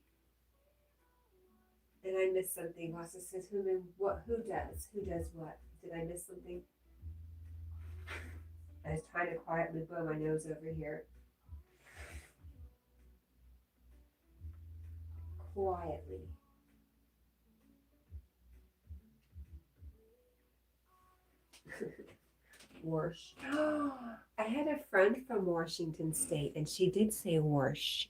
And I missed something. Wassa says, who what? Who does? Who does what? Did I miss something? I was trying to quietly blow my nose over here. Quietly. Warsh. I had a friend from Washington State, and she did say warsh.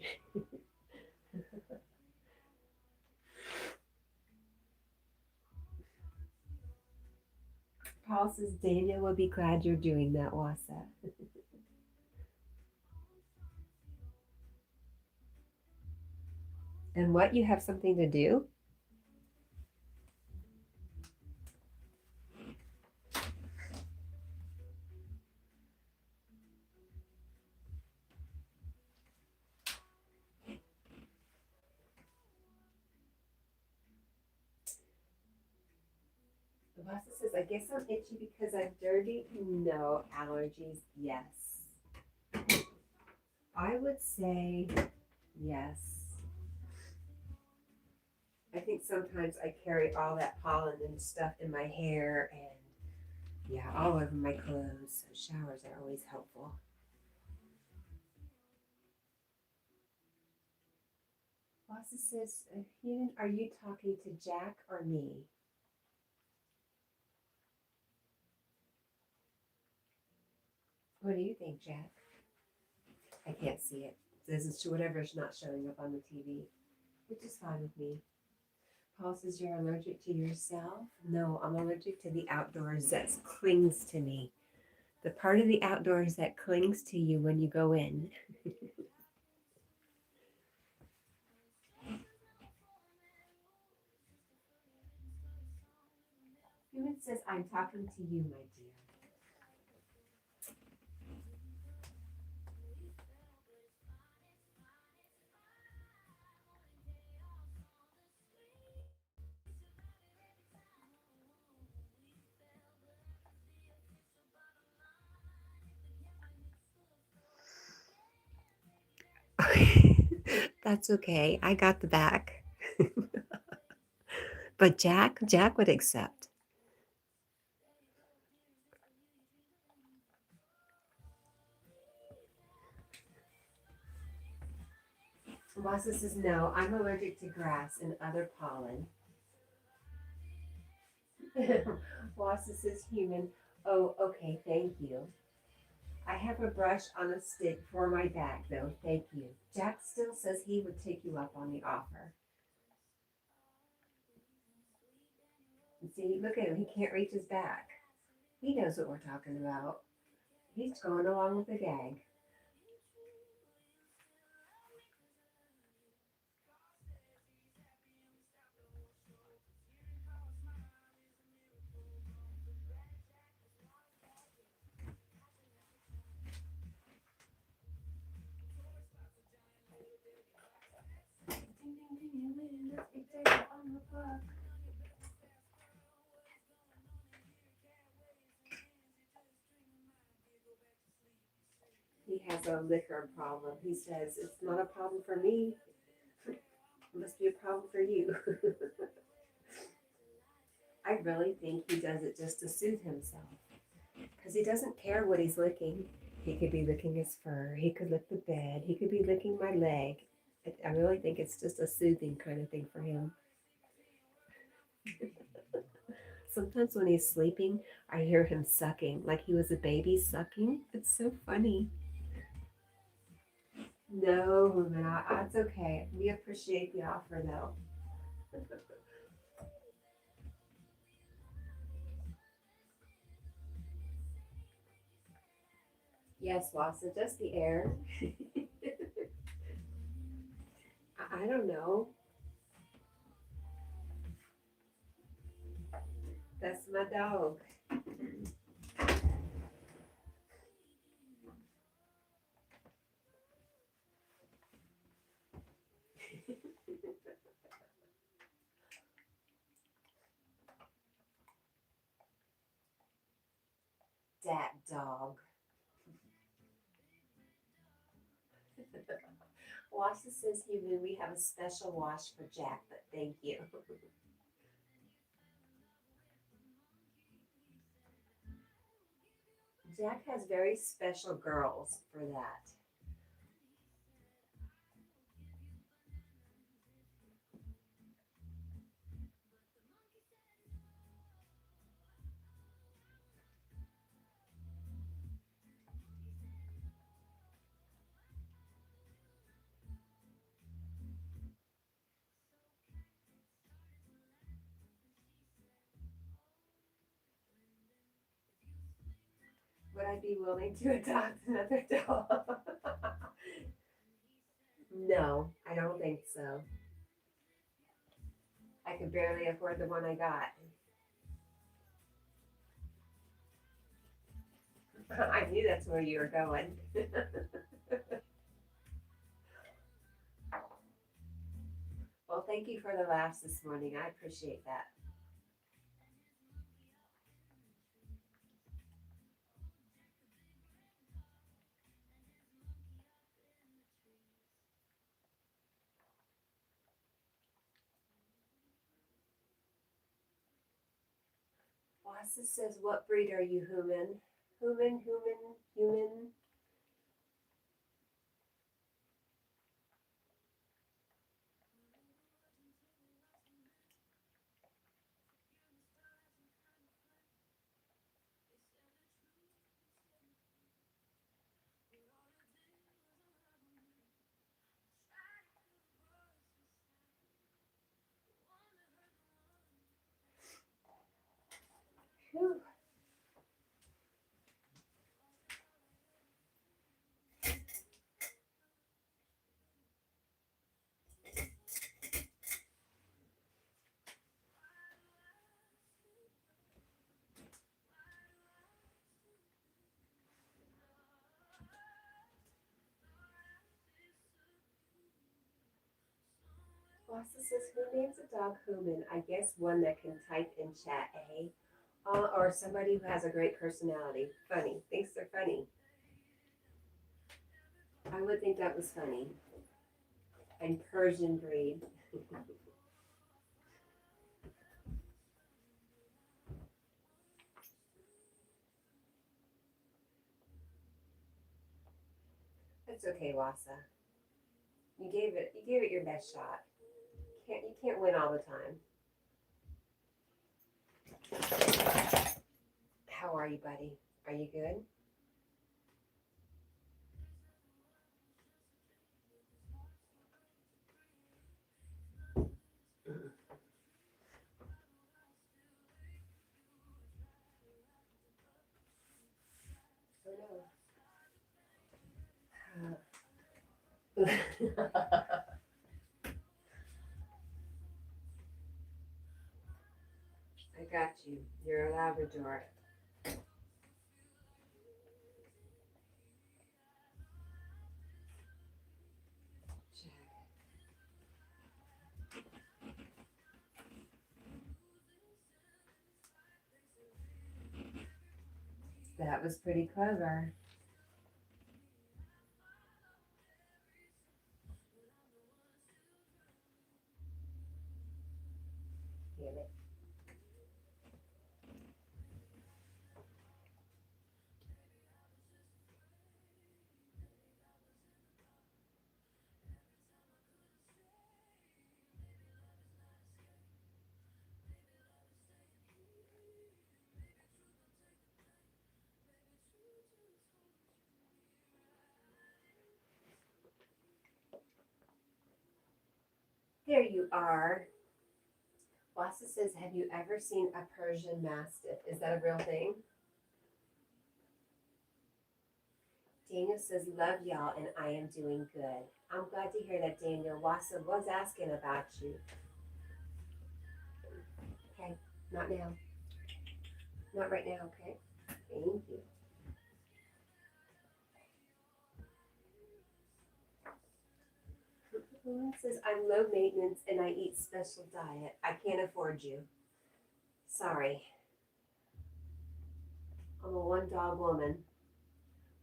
Paul says, Daniel will be glad you're doing that, Wassa. And what? You have something to do? Wassa says, I guess I'm itchy because I'm dirty. No. Allergies? Yes. I would say yes. I think sometimes I carry all that pollen and stuff in my hair and yeah, all over my clothes. So showers are always helpful. Wassa says, are you talking to Jack or me? What do you think, Jack? I can't see it. This is whatever's not showing up on the TV, which is fine with me. Paul says you're allergic to yourself? No, I'm allergic to the outdoors that clings to me. The part of the outdoors that clings to you when you go in. Human says, I'm talking to you, my dear. That's okay. I got the back. But Jack would accept. Wassa says, no, I'm allergic to grass and other pollen. Wassa says, human. Oh, okay, thank you. I have a brush on a stick for my back, though. Thank you. Jack still says he would take you up on the offer. See, look at him. He can't reach his back. He knows what we're talking about. He's going along with the gag. He has a liquor problem. He says, it's not a problem for me. It must be a problem for you. I really think he does it just to soothe himself. Because he doesn't care what he's licking. He could be licking his fur. He could lick the bed. He could be licking my leg. I really think it's just a soothing kind of thing for him. Sometimes when he's sleeping, I hear him sucking, like he was a baby sucking. It's so funny. No, that's okay. We appreciate the offer, though. Yes, Wassa, just the air. I don't know. That's my dog. Dat dog. Wassa says, human, we have a special wash for Jack, but thank you. Jack has very special girls for that. Would I be willing to adopt another dog? No, I don't think so. I could barely afford the one I got. I knew that's where you were going. Well, thank you for the laughs this morning. I appreciate that. Wassa says, what breed are you, human? Human. Whew. Wassa says, who names a dog human? I guess one that can type in chat, eh? Or somebody who has a great personality. Funny. Thinks they're funny. I would think that was funny. And Persian breed. It's okay, Wassa. You gave it your best shot. You can't win all the time. How are you, buddy? Are you good? Oh no. I got you. You're a Labrador. That was pretty clever. Damn it. There you are. Wassa says, have you ever seen a Persian Mastiff? Is that a real thing? Daniel says, love y'all, and I am doing good. I'm glad to hear that, Daniel. Wassa was asking about you. Okay, not now. Not right now, okay? Thank you. Someone says, I'm low maintenance and I eat special diet. I can't afford you. Sorry. I'm a one dog woman.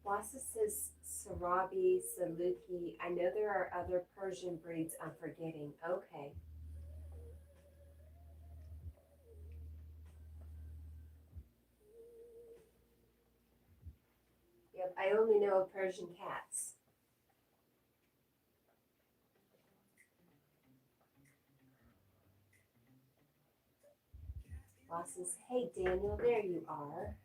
Wassa says Sarabi, Saluki. I know there are other Persian breeds I'm forgetting. Okay. Yep, I only know of Persian cats. Wassa says, hey Daniel, there you are.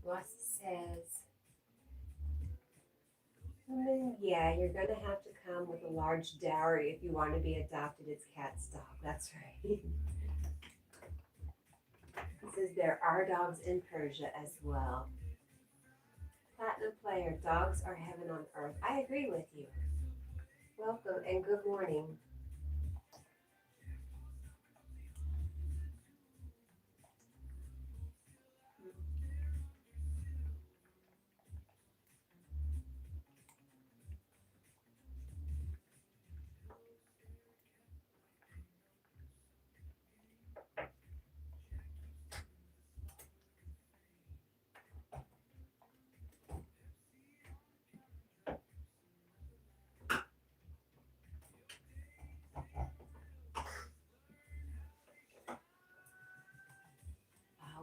Wassa says, yeah, you're going to have to come with a large dowry if you want to be adopted as Cat's dog. That's right. He says there are dogs in Persia as well. Platinum Player, dogs are heaven on earth. I agree with you. Welcome and good morning.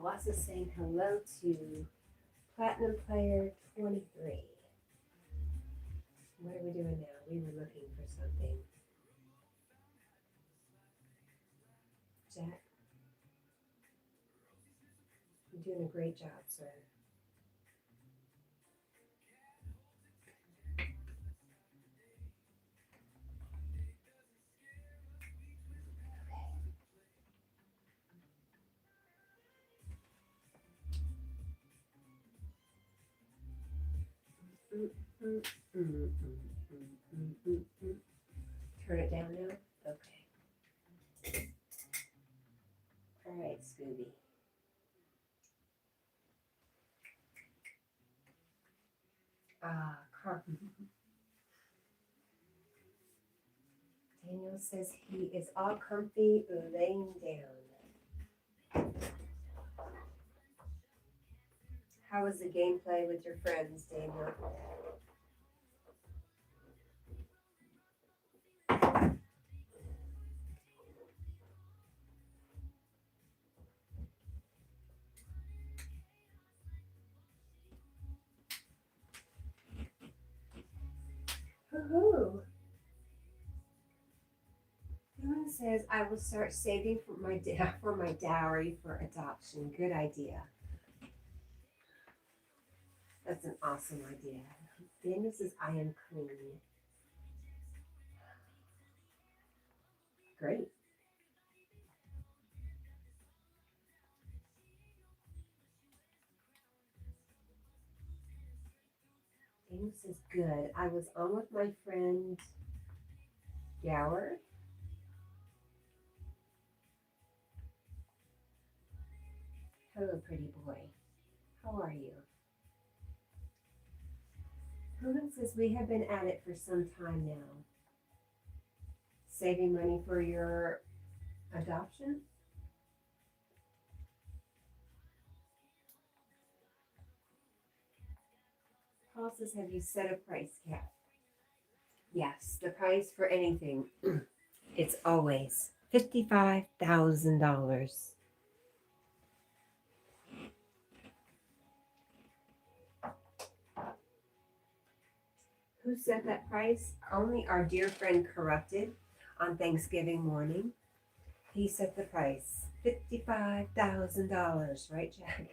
Wassa's saying hello to Platinum Player 23. What are we doing now? We were looking for something. Jack, you're doing a great job, sir. Turn it down now? Okay. All right, Scooby. Carmen. Daniel says he is all comfy laying down. How was the gameplay with your friends, Daniel? Woohoo! Dylan says I will start saving for my dowry for adoption. Good idea. That's an awesome idea. Daniel says I am clean. Great. Daniel says good. I was on with my friend Gower. Hello, pretty boy. How are you? Helen says we have been at it for some time now. Saving money for your adoption? Paul says, have you set a price, Cat? Yes, the price for anything. It's always $55,000. Who set that price? Only our dear friend Corrupted on Thanksgiving morning. He set the price. $55,000, right, Jack?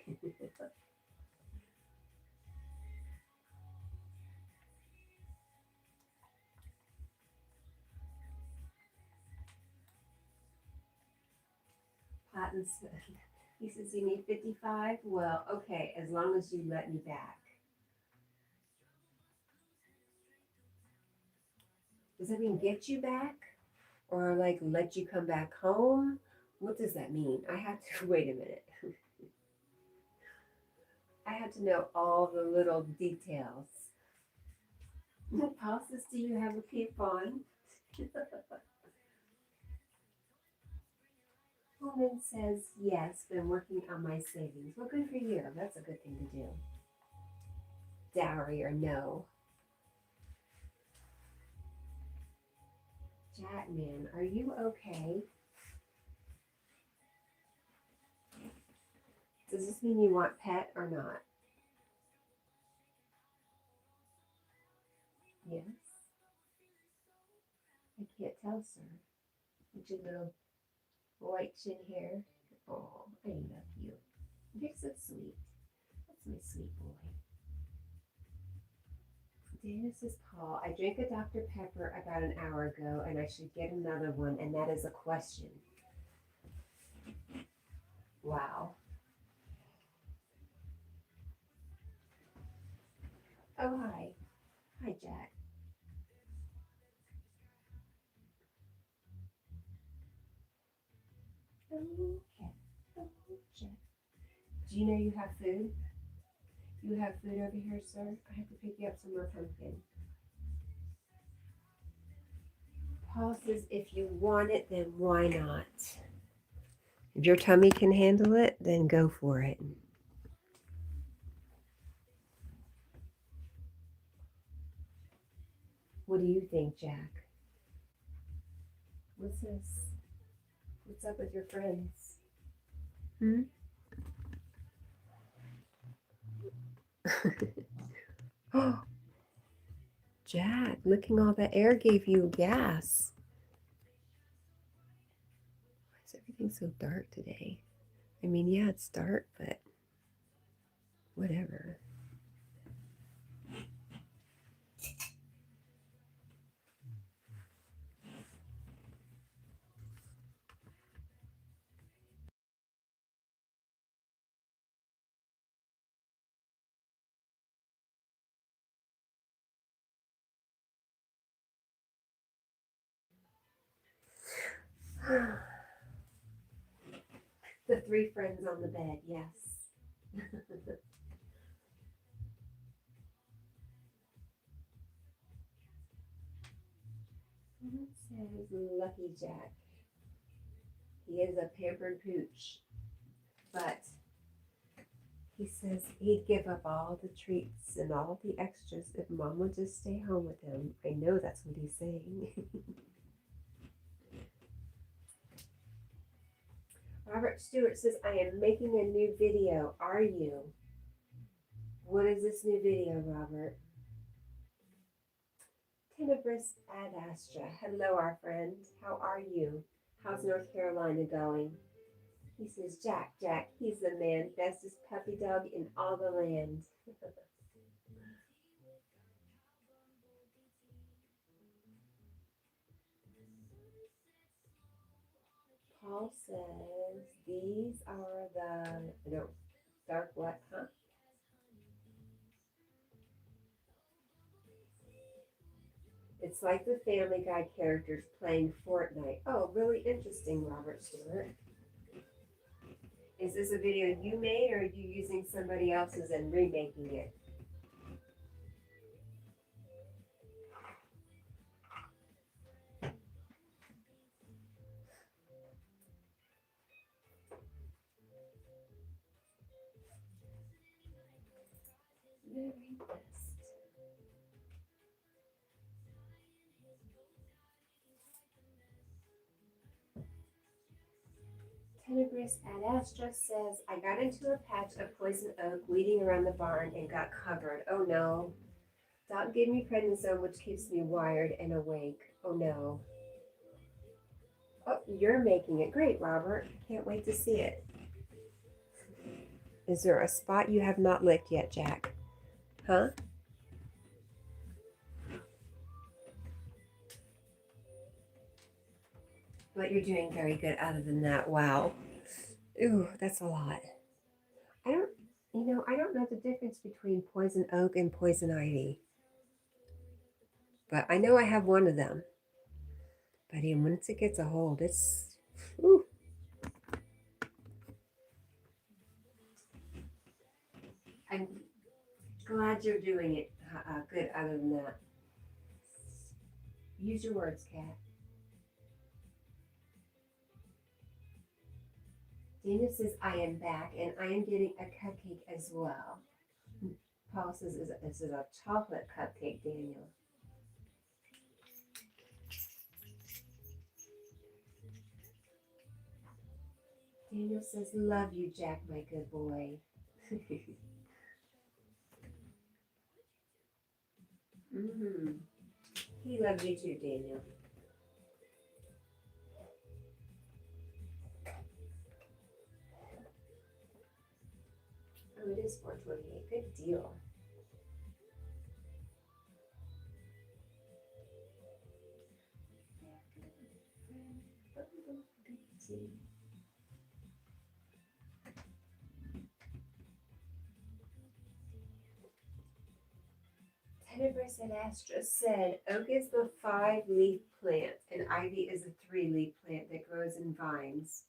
Patton said, he says, you need 55? Well, okay, as long as you let me back. Does that mean get you back? Or like let you come back home? What does that mean? I have to, wait a minute. I have to know all the little details. Paul says, do you have a coupon? Woman says, yes, been working on my savings. Well, good for you. That's a good thing to do. Dowry or no. Jackman, are you okay? Does this mean you want pet or not? Yes. I can't tell, sir. With your little white chin hair. Oh, I love you. You're so sweet. That's my sweet boy. Dana says, Paul, I drank a Dr. Pepper about an hour ago and I should get another one, and that is a question. Wow. Oh, hi. Hi, Jack. Okay. Oh, Jack. Do you know you have food? You have food over here, sir? I have to pick you up some more pumpkin. Paul says, if you want it, then why not? If your tummy can handle it, then go for it. What do you think, Jack? What's this? What's up with your friends? Hmm? Oh, Jack, looking all that air gave you gas. Why is everything so dark today? I mean, yeah, it's dark, but whatever. The three friends on the bed, yes. Someone says Lucky Jack. He is a pampered pooch, but he says he'd give up all the treats and all the extras if Mom would just stay home with him. I know that's what he's saying. Robert Stewart says, I am making a new video. Are you? What is this new video, Robert? Tenebris Ad Astra. Hello, our friend. How are you? How's North Carolina going? He says, Jack, he's the man, bestest puppy dog in all the land. Paul says, these are the, no, dark what, huh? It's like the Family Guy characters playing Fortnite. Oh, really interesting, Robert Stewart. Is this a video you made, or are you using somebody else's and remaking it? very best. Tenebris Ad Astra says, I got into a patch of poison oak weeding around the barn and got covered. Oh no. Doc gave me prednisone, which keeps me wired and awake. Oh no. Oh, you're making it great, Robert. Can't wait to see it. Is there a spot you have not licked yet, Jack? Huh? But you're doing very good other than that. Wow. Ooh, that's a lot. I don't, I don't know the difference between poison oak and poison ivy. But I know I have one of them. But once it gets a hold, it's, ooh. I'm glad you're doing it good other than that. Use your words, Cat. Dana says, I am back and I am getting a cupcake as well. Paul says, this is a chocolate cupcake, Daniel. Daniel says, love you, Jack, my good boy. Mm-hmm. He loves you too, Daniel. Oh, it is 4:28. Good deal. Tenebris and Astra said, oak is the 5-leaf plant and ivy is a 3-leaf plant that grows in vines.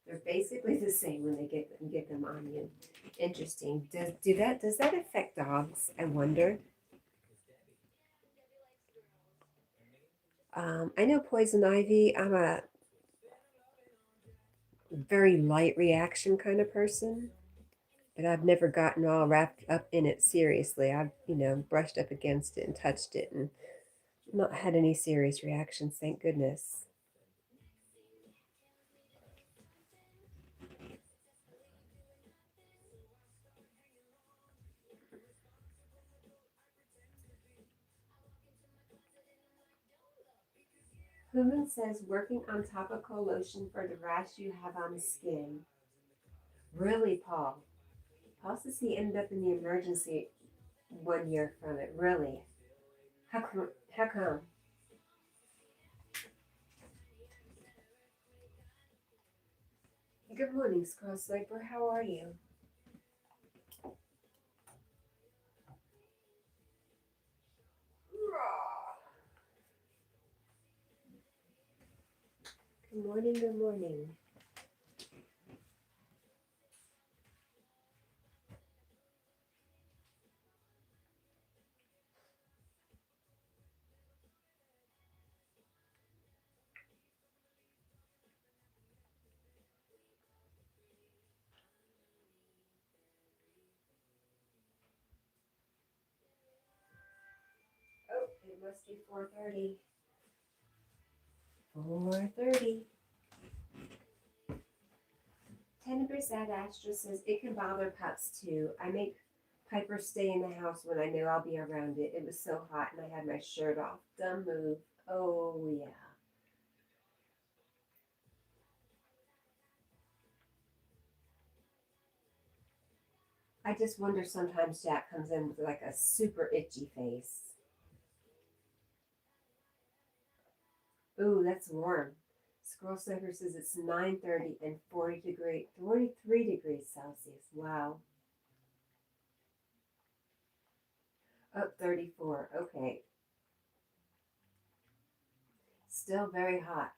They're basically the same when they get them on you. Interesting. Does that affect dogs? I wonder. I know poison ivy. I'm a very light reaction kind of person, but I've never gotten all wrapped up in it seriously. I've brushed up against it and touched it and not had any serious reactions. Thank goodness. Human says working on topical lotion for the rash you have on the skin. Really, Paul? Paul says he ended up in the emergency 1 year from it. Really? How come? How come? Good morning, Squirrel Sniper. How are you? Good morning, good morning. Oh, it must be 4:30. 4:30. 10% Astra says it can bother pups too. I make Piper stay in the house when I know I'll be around it. It was so hot and I had my shirt off. Dumb move. Oh, yeah. I just wonder sometimes Jack comes in with like a super itchy face. Ooh, that's warm. Squirrel Sniper says it's 9:30 and 43 degrees Celsius. Wow. Oh, 34. Okay. Still very hot.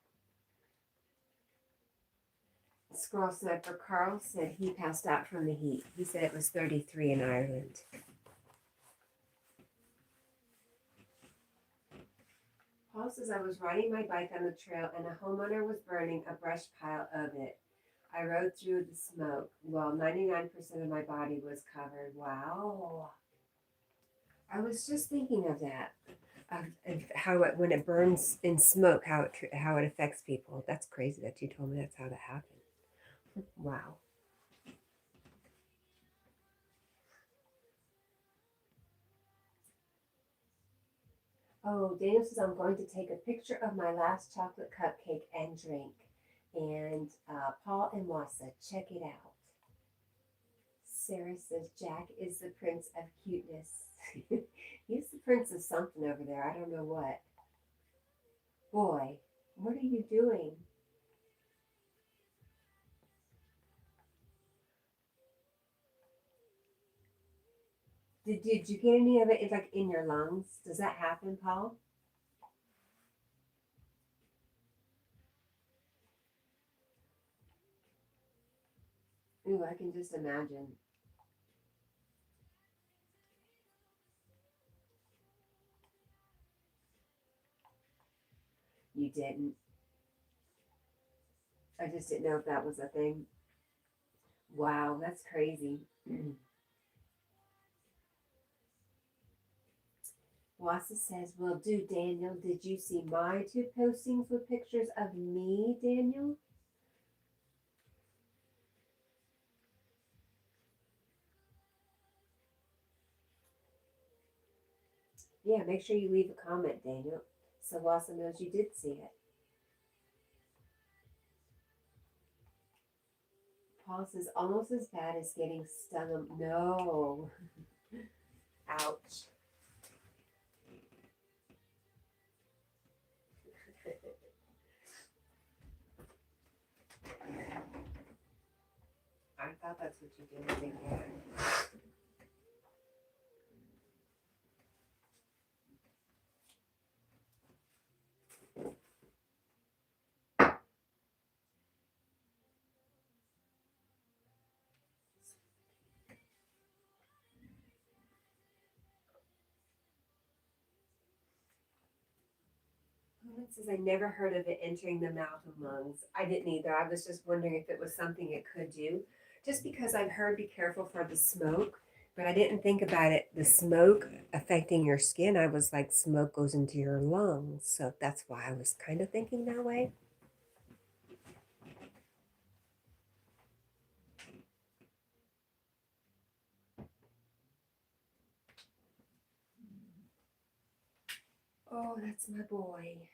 Squirrel Sniper Carl said he passed out from the heat. He said it was 33 in Ireland. Paul says I was riding my bike on the trail and a homeowner was burning a brush pile of it. I rode through the smoke while 99% of my body was covered. Wow. I was just thinking of that, of how it, when it burns in smoke, how it affects people. That's crazy that you told me that's how that happened. Wow. Oh, Daniel says I'm going to take a picture of my last chocolate cupcake and drink. And Paul and Wassa, check it out. Sarah says Jack is the prince of cuteness. He's the prince of something over there. I don't know what. Boy, what are you doing? Did you get any of it like in your lungs? Does that happen, Paul? Ooh, I can just imagine. You didn't. I just didn't know if that was a thing. Wow, that's crazy. Wassa says, "Will do, Daniel. Did you see my two postings with pictures of me, Daniel?" Yeah, make sure you leave a comment, Daniel, so Wassa knows you did see it. Paul says, almost as bad as getting stung. No. Ouch. I thought that's what you did. I think, yeah. It says, I never heard of it entering the mouth and lungs. I didn't either. I was just wondering if it was something it could do. Just because I've heard be careful for the smoke, but I didn't think about it, the smoke affecting your skin. I was like, smoke goes into your lungs. So that's why I was kind of thinking that way. Oh, that's my boy.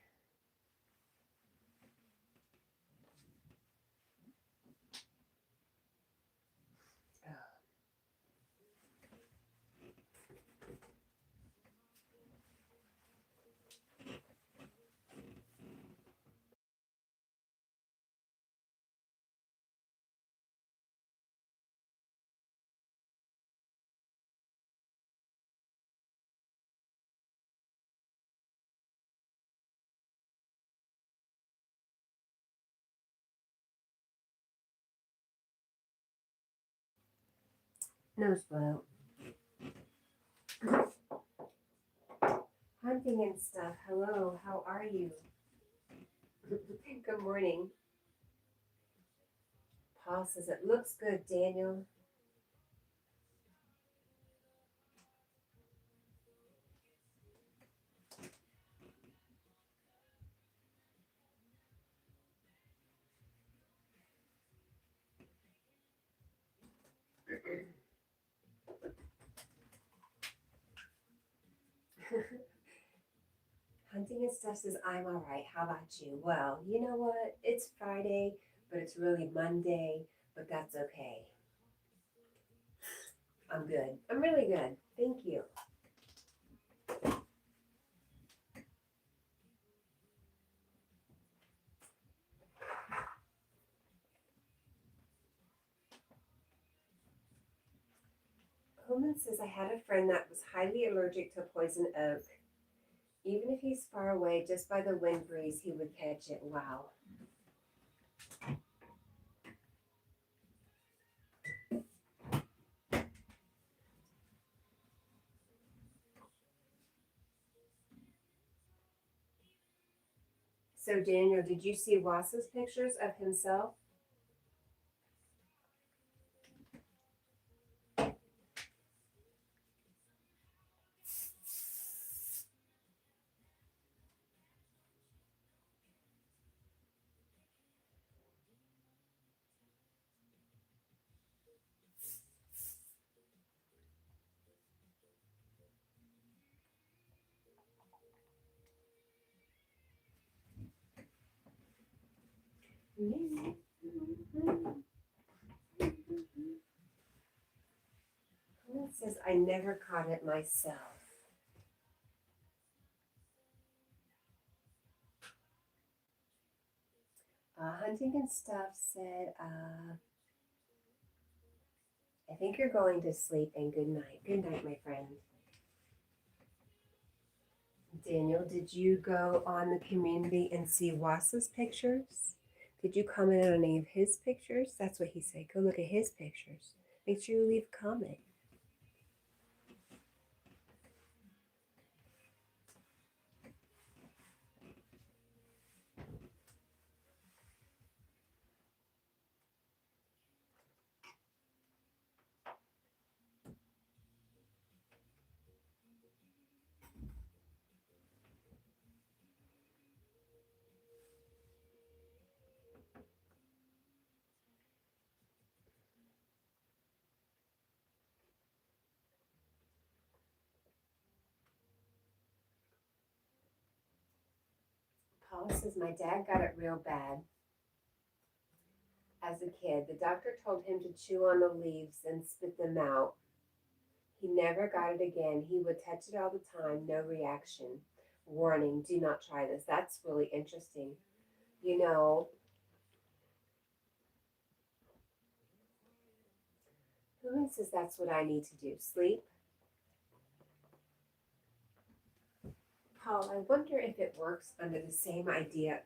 Nose blow. Hunting and stuff. Hello, how are you? Good morning. Paul says it looks good, Daniel. Hunting and stuff says I'm all right. How about you? Well, you know what? It's Friday, but it's really Monday, but that's okay. I'm good. I'm really good. Thank you. Coleman says I had a friend that was highly allergic to poison oak. Even if he's far away, just by the wind breeze, he would catch it. Wow. So, Daniel, did you see Wassa's pictures of himself? It says, I never caught it myself. Hunting and Stuff said, I think you're going to sleep and good night. Good night, my friend. Daniel, did you go on the community and see Wasa's pictures? Did you comment on any of his pictures? That's what he said. Go look at his pictures. Make sure you leave a comment. Paul says, my dad got it real bad as a kid. The doctor told him to chew on the leaves and spit them out. He never got it again. He would touch it all the time, no reaction. Warning, do not try this. That's really interesting. You know, who says that's what I need to do? Sleep? Paul, I wonder if it works under the same idea.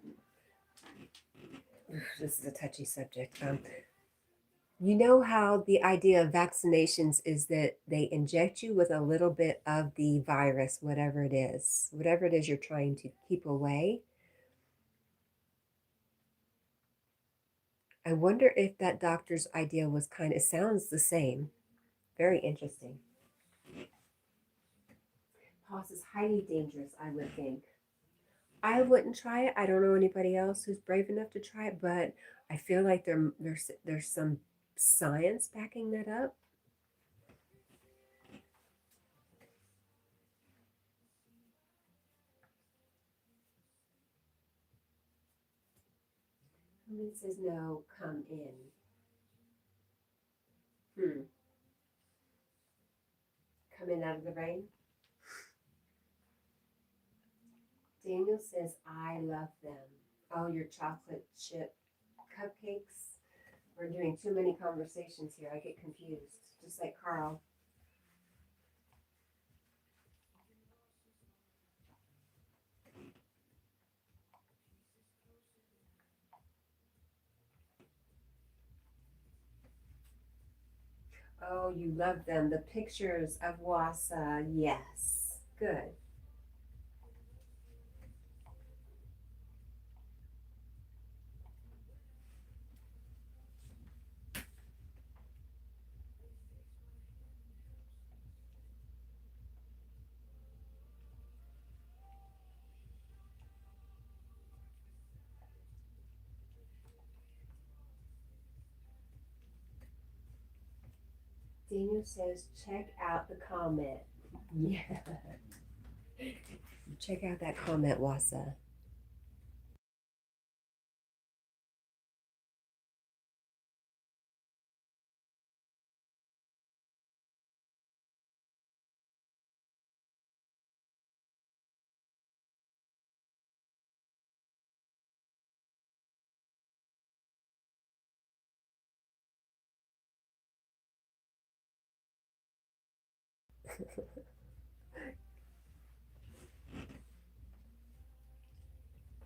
This is a touchy subject. You know how the idea of vaccinations is that they inject you with a little bit of the virus, whatever it is you're trying to keep away. I wonder if that doctor's idea was it sounds the same. Very interesting. Pause is highly dangerous, I would think. I wouldn't try it. I don't know anybody else who's brave enough to try it, but I feel like there's some science backing that up. Someone says no, come in. Come in out of the rain. Daniel says, I love them. Oh, your chocolate chip cupcakes. We're doing too many conversations here. I get confused, just like Carl. Oh, you love them. The pictures of Wasa. Yes. Good. Daniel says, check out the comment. Yeah. Check out that comment, Wasa.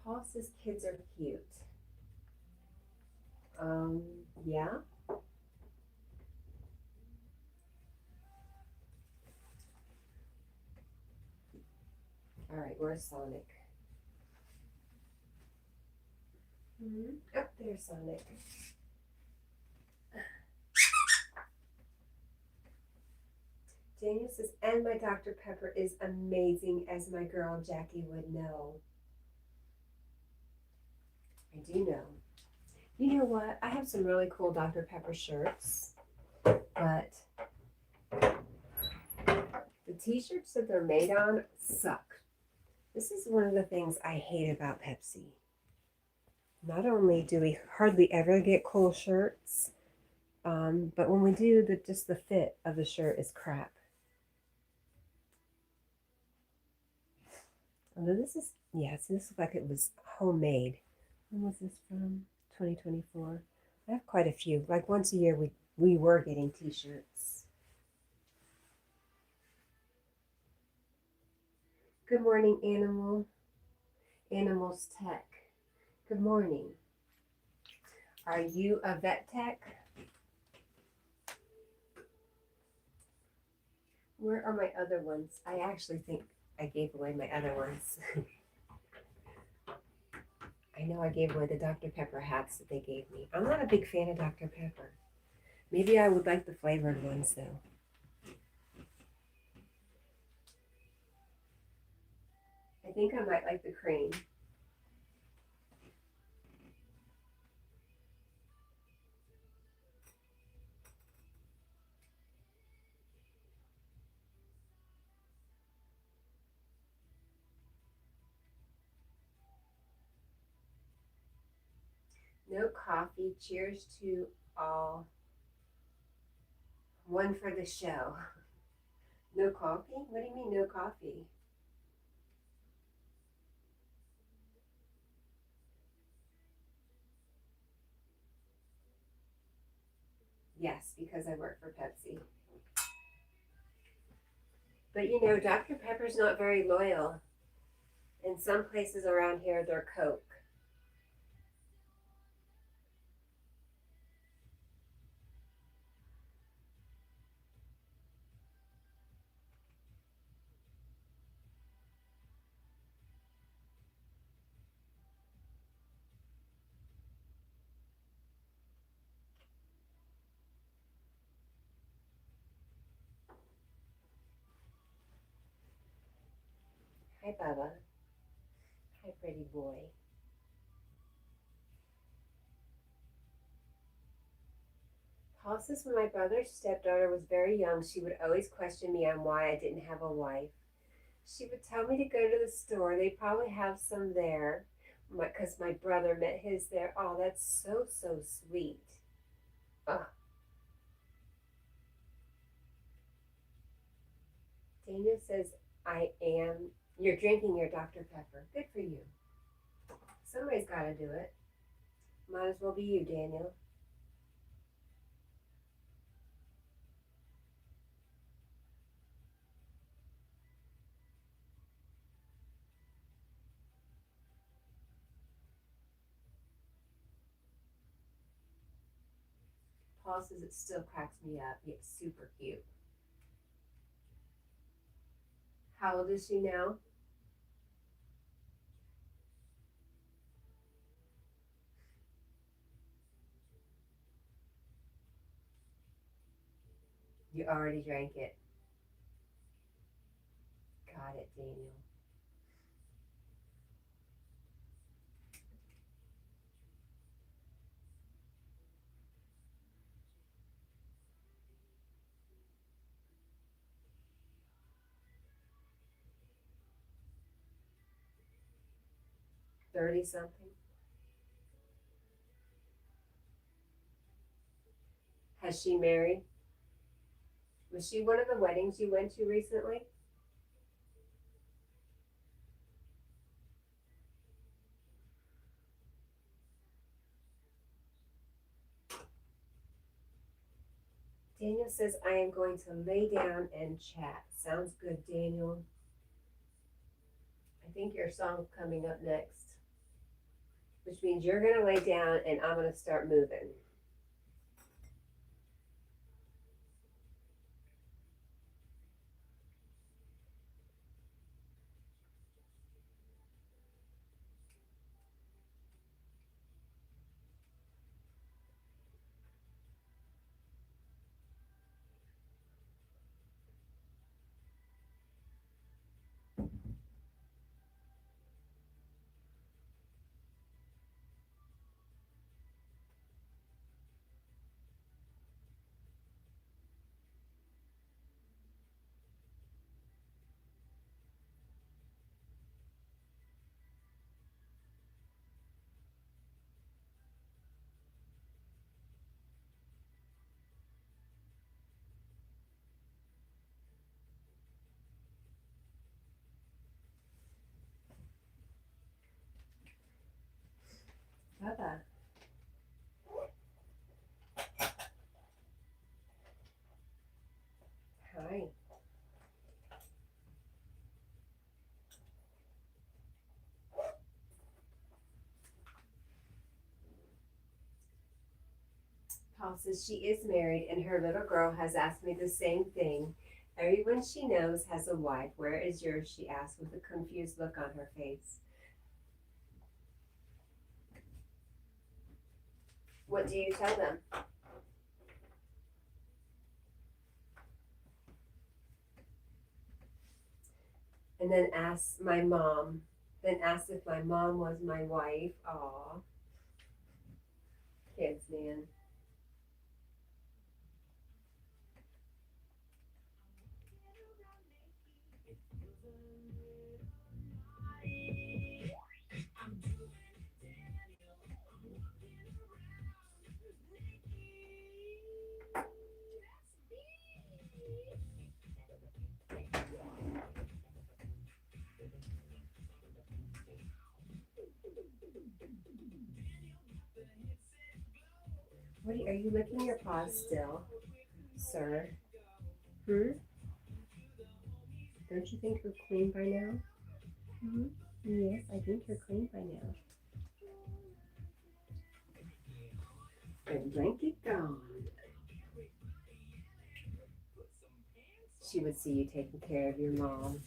Paul says kids are cute. Yeah. All right, where's Sonic? Oh, there's Sonic. Daniel says, and my Dr. Pepper is amazing, as my girl Jackie would know. I do know. You know what? I have some really cool Dr. Pepper shirts, but the t-shirts that they're made on suck. This is one of the things I hate about Pepsi. Not only do we hardly ever get cool shirts, but when we do, just the fit of the shirt is crap. Although this is, yeah, so this looks like it was homemade. When was this from? 2024. I have quite a few. Like once a year, we were getting t-shirts. Good morning, Animals Tech. Good morning. Are you a vet tech? Where are my other ones? I actually think I gave away my other ones. I know I gave away the Dr. Pepper hats that they gave me. I'm not a big fan of Dr. Pepper. Maybe I would like the flavored ones though. I think I might like the cream. No coffee. Cheers to all. One for the show. No coffee? What do you mean no coffee? Yes, because I work for Pepsi. But you know, Dr. Pepper's not very loyal. In some places around here, they're Coke. Hi, Bubba. Hi, pretty boy. Paul says when my brother's stepdaughter was very young, she would always question me on why I didn't have a wife. She would tell me to go to the store. They probably have some there because my brother met his there. Oh, that's so, so sweet. Oh, Daniel says, I am. You're drinking your Dr. Pepper. Good for you. Somebody's got to do it. Might as well be you, Daniel. Paul says it still cracks me up. It's super cute. How old is she now? You already drank it. Got it, Daniel. $30 something. Has she married? Was she one of the weddings you went to recently? Daniel says, I am going to lay down and chat. Sounds good, Daniel. I think your song's coming up next, which means you're going to lay down and I'm going to start moving. Bubba. Hi. Paul says she is married and her little girl has asked me the same thing. Everyone she knows has a wife. Where is yours? She asked with a confused look on her face. What do you tell them? And then asked my mom. Then asked if my mom was my wife. Aw. Kids, man. What are you licking your paws still, sir? Hmm? Don't you think you're clean by now? Hmm? Yes, I think you're clean by now. And blanket gone. She would see you taking care of your mom.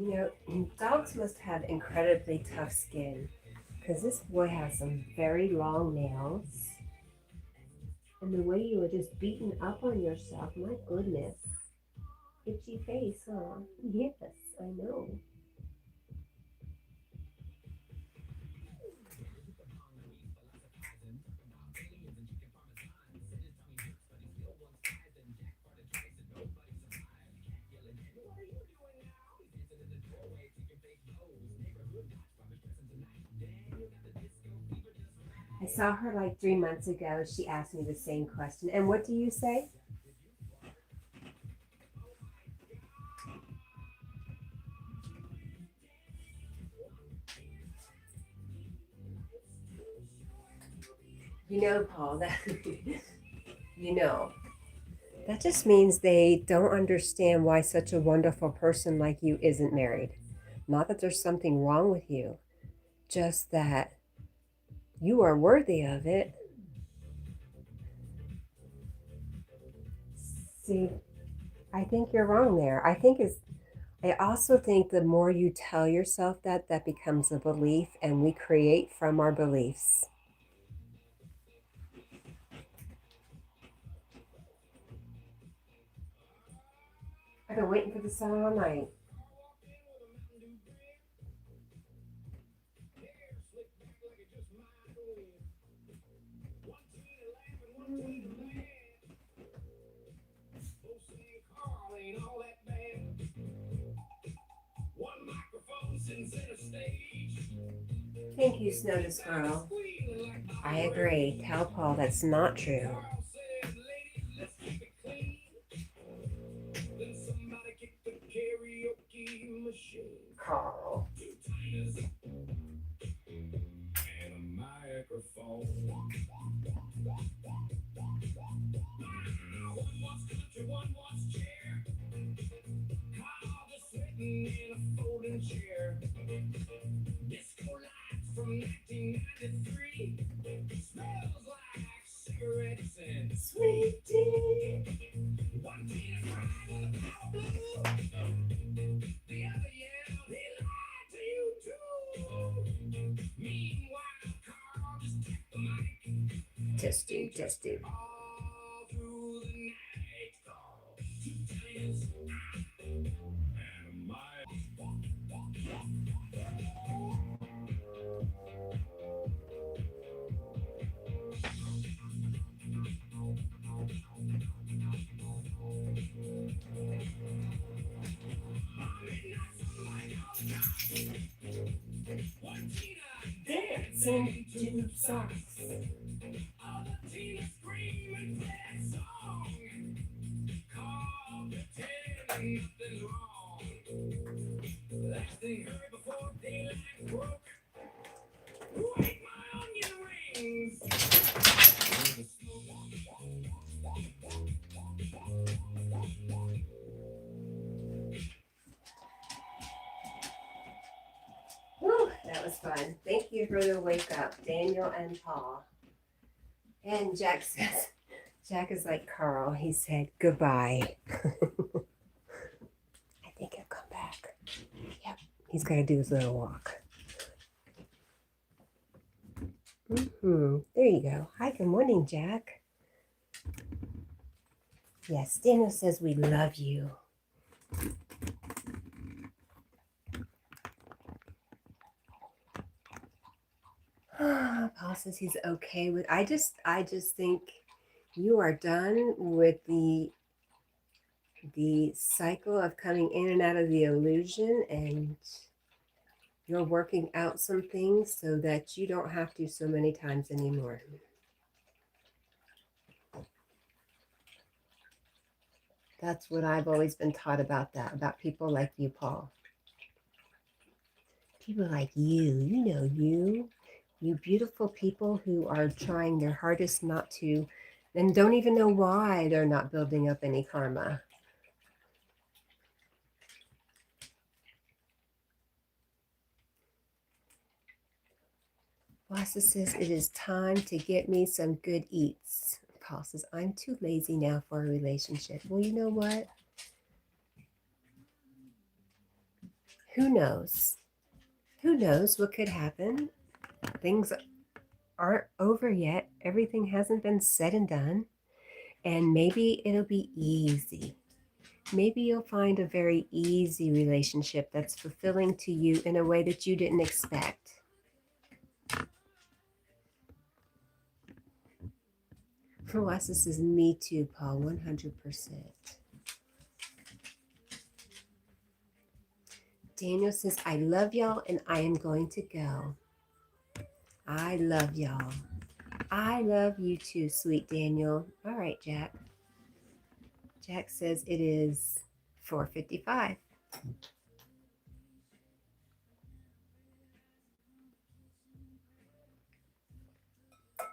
You know, dogs must have incredibly tough skin because this boy has some very long nails. And the way you were just beaten up on yourself, my goodness. Itchy face, huh? Yes, I know. I saw her like 3 months ago. She asked me the same question. And what do you say? You know, Paul, that you know, that just means they don't understand why such a wonderful person like you isn't married. Not that there's something wrong with you, just that you are worthy of it. See, I think you're wrong there. I also think the more you tell yourself that, that becomes a belief, and we create from our beliefs. I've been waiting for the song all night. Thank you, Snowdis Girl. I agree. Tell Paul that's not true. Carl. Sweet tea. Testing, testing. in tube socks. Whew, that was fun. Thank you for the wake up, Daniel and Paul. And Jack says, Jack is like Carl. He said goodbye. I think he'll come back. Yep, he's got to do his little walk. There you go. Hi, good morning, Jack. Yes, Daniel says we love you. Paul says he's okay with. I just think you are done with the cycle of coming in and out of the illusion, and you're working out some things so that you don't have to so many times anymore. That's what I've always been taught about that, about people like you, Paul. People like you beautiful people who are trying their hardest not to, and don't even know why they're not building up any karma. Wassa says, it is time to get me some good eats. Paul says, I'm too lazy now for a relationship. Well, you know what? Who knows? Who knows what could happen? Things aren't over yet. Everything hasn't been said and done. And maybe it'll be easy. Maybe you'll find a very easy relationship that's fulfilling to you in a way that you didn't expect. Wassa says, me too, Paul, 100%. Daniel says, I love y'all and I am going to go. I love y'all. I love you too, sweet Daniel. All right, Jack. Jack says it is 4:55.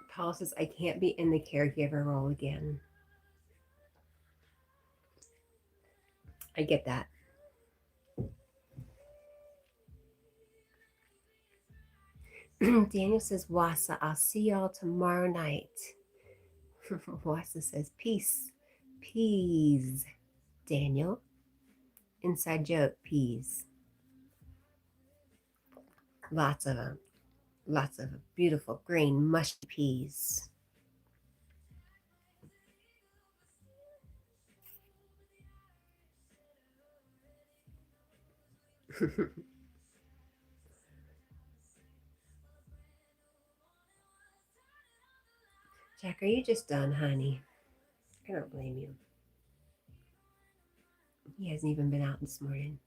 Paul says, I can't be in the caregiver role again. I get that. Daniel says, Wassa, I'll see y'all tomorrow night. Wassa says, peace. Peas. Daniel. Inside joke, peas. Lots of them. Lots of beautiful green mushy peas. Jack, are you just done, honey? I don't blame you. He hasn't even been out this morning.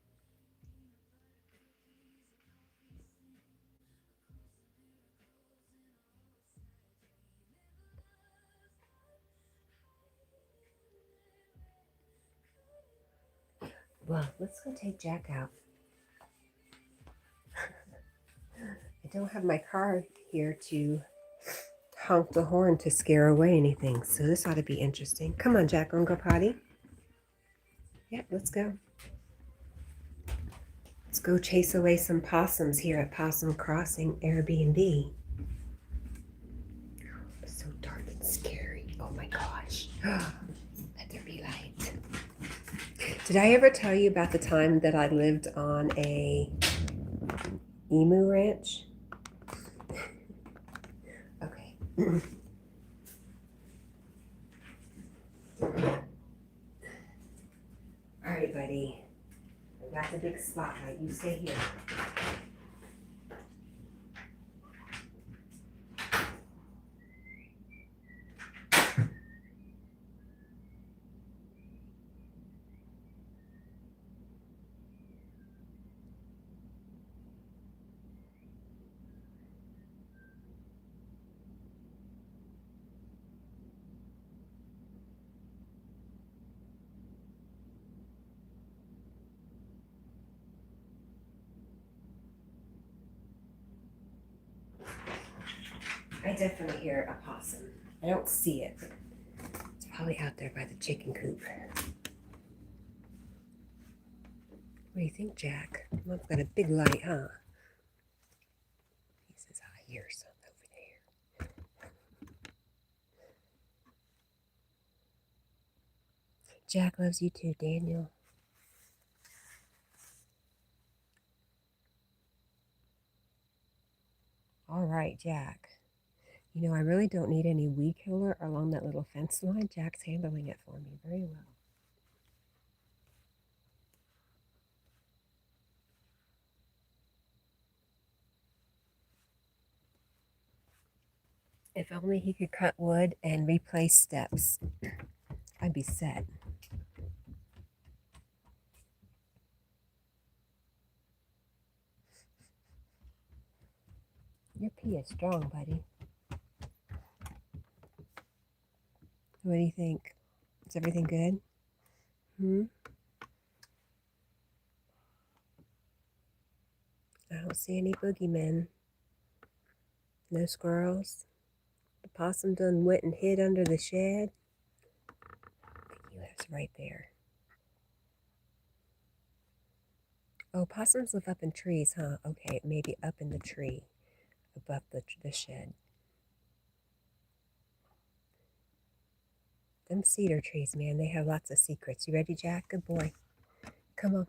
Well, let's go take Jack out. I don't have my car here to honk the horn to scare away anything, so this ought to be interesting. Come on, Jack, wanna go potty? Yep, let's go. Let's go chase away some possums here at Possum Crossing Airbnb. It's so dark and scary. Oh my gosh. Let there be light. Did I ever tell you about the time that I lived on a emu ranch? Okay. All right, buddy. I got the big spotlight. You stay here. definitely hear a possum. I don't see it, but it's probably out there by the chicken coop. What do you think, Jack? Mom's got a big light, huh? He says, I hear something over there. Jack loves you too, Daniel. All right, Jack. You know, I really don't need any weed killer along that little fence line. Jack's handling it for me very well. If only he could cut wood and replace steps, I'd be set. Your pee is strong, buddy. What do you think? Is everything good? I don't see any boogeymen. No squirrels. The possum done went and hid under the shed. He lives right there. Oh, possums live up in trees, huh? Okay, maybe up in the tree above the shed. Them cedar trees, man, they have lots of secrets. You ready, Jack? Good boy. Come on.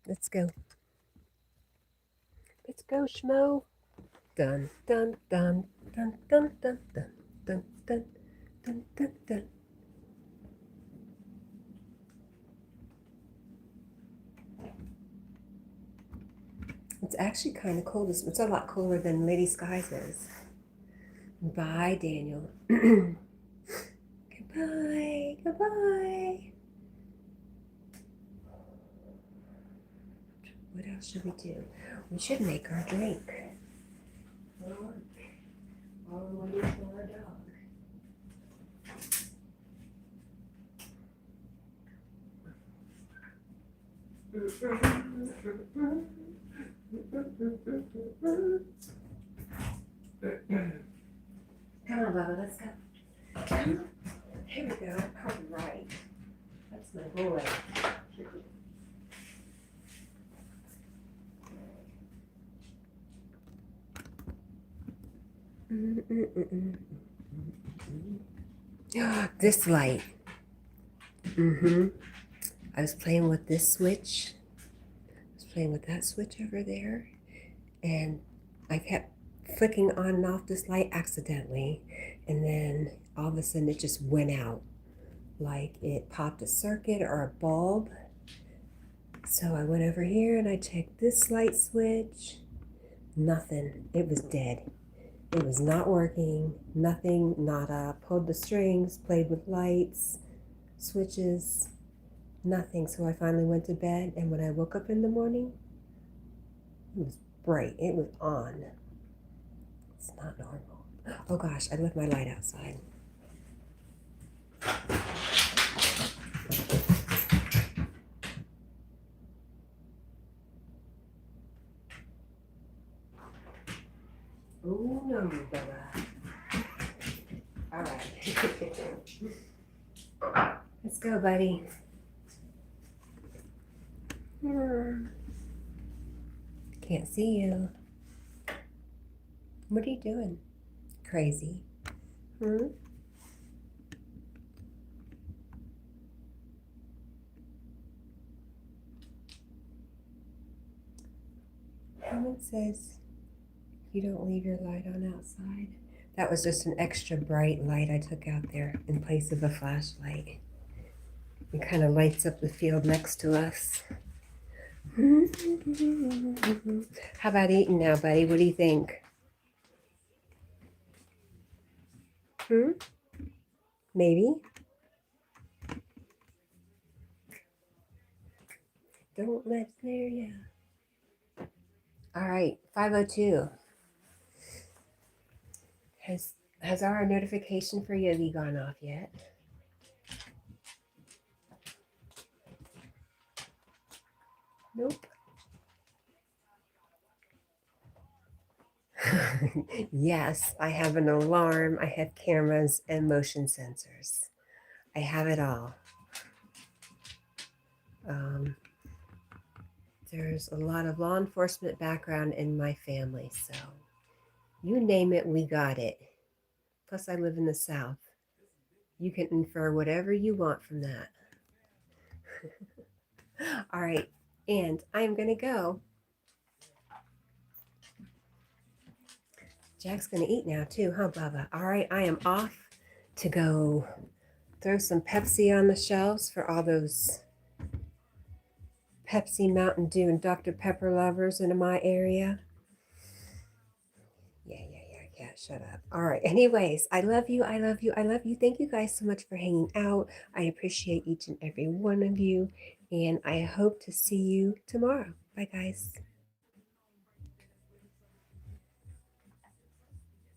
Let's go. Let's go, Schmo. Dun, dun, dun, dun, dun, dun, dun, dun, dun, dun, dun, dun. It's actually kind of cold. It's a lot cooler than Lady Sky's is. Bye, Daniel. Goodbye. Goodbye. What else should we do? We should make our drink. While we're waiting for our dog. Come on, Bubba, let's go. Come on. Here we go. Probably right. That's my boy. This light. I was playing with this switch. I was playing with that switch over there. And I kept flicking on and off this light accidentally. And then all of a sudden it just went out. Like it popped a circuit or a bulb. So I went over here and I checked this light switch. Nothing. It was dead. It was not working. Nothing, nada. Pulled the strings, played with lights, switches, nothing. So I finally went to bed, and when I woke up in the morning, it was bright. It was on. It's not normal. Oh gosh, I left my light outside. Oh no, Deborah. All right. Let's go, buddy. Can't see you. What are you doing? Crazy. Someone says you don't leave your light on outside. That was just an extra bright light I took out there in place of a flashlight. It kind of lights up the field next to us. How about eating now, buddy? What do you think? Maybe. Don't let snare ya. All right, 5:02. Has our notification for Yogi gone off yet? Nope. Yes, I have an alarm, I have cameras and motion sensors. I have it all. There's a lot of law enforcement background in my family, so you name it, we got it. Plus, I live in the South. You can infer whatever you want from that. All right, and I'm going to go. Jack's going to eat now too, huh, Bubba? All right, I am off to go throw some Pepsi on the shelves for all those Pepsi, Mountain Dew, and Dr. Pepper lovers in my area. Yeah, Cat, shut up. All right, anyways, I love you, I love you, I love you. Thank you guys so much for hanging out. I appreciate each and every one of you, and I hope to see you tomorrow. Bye, guys.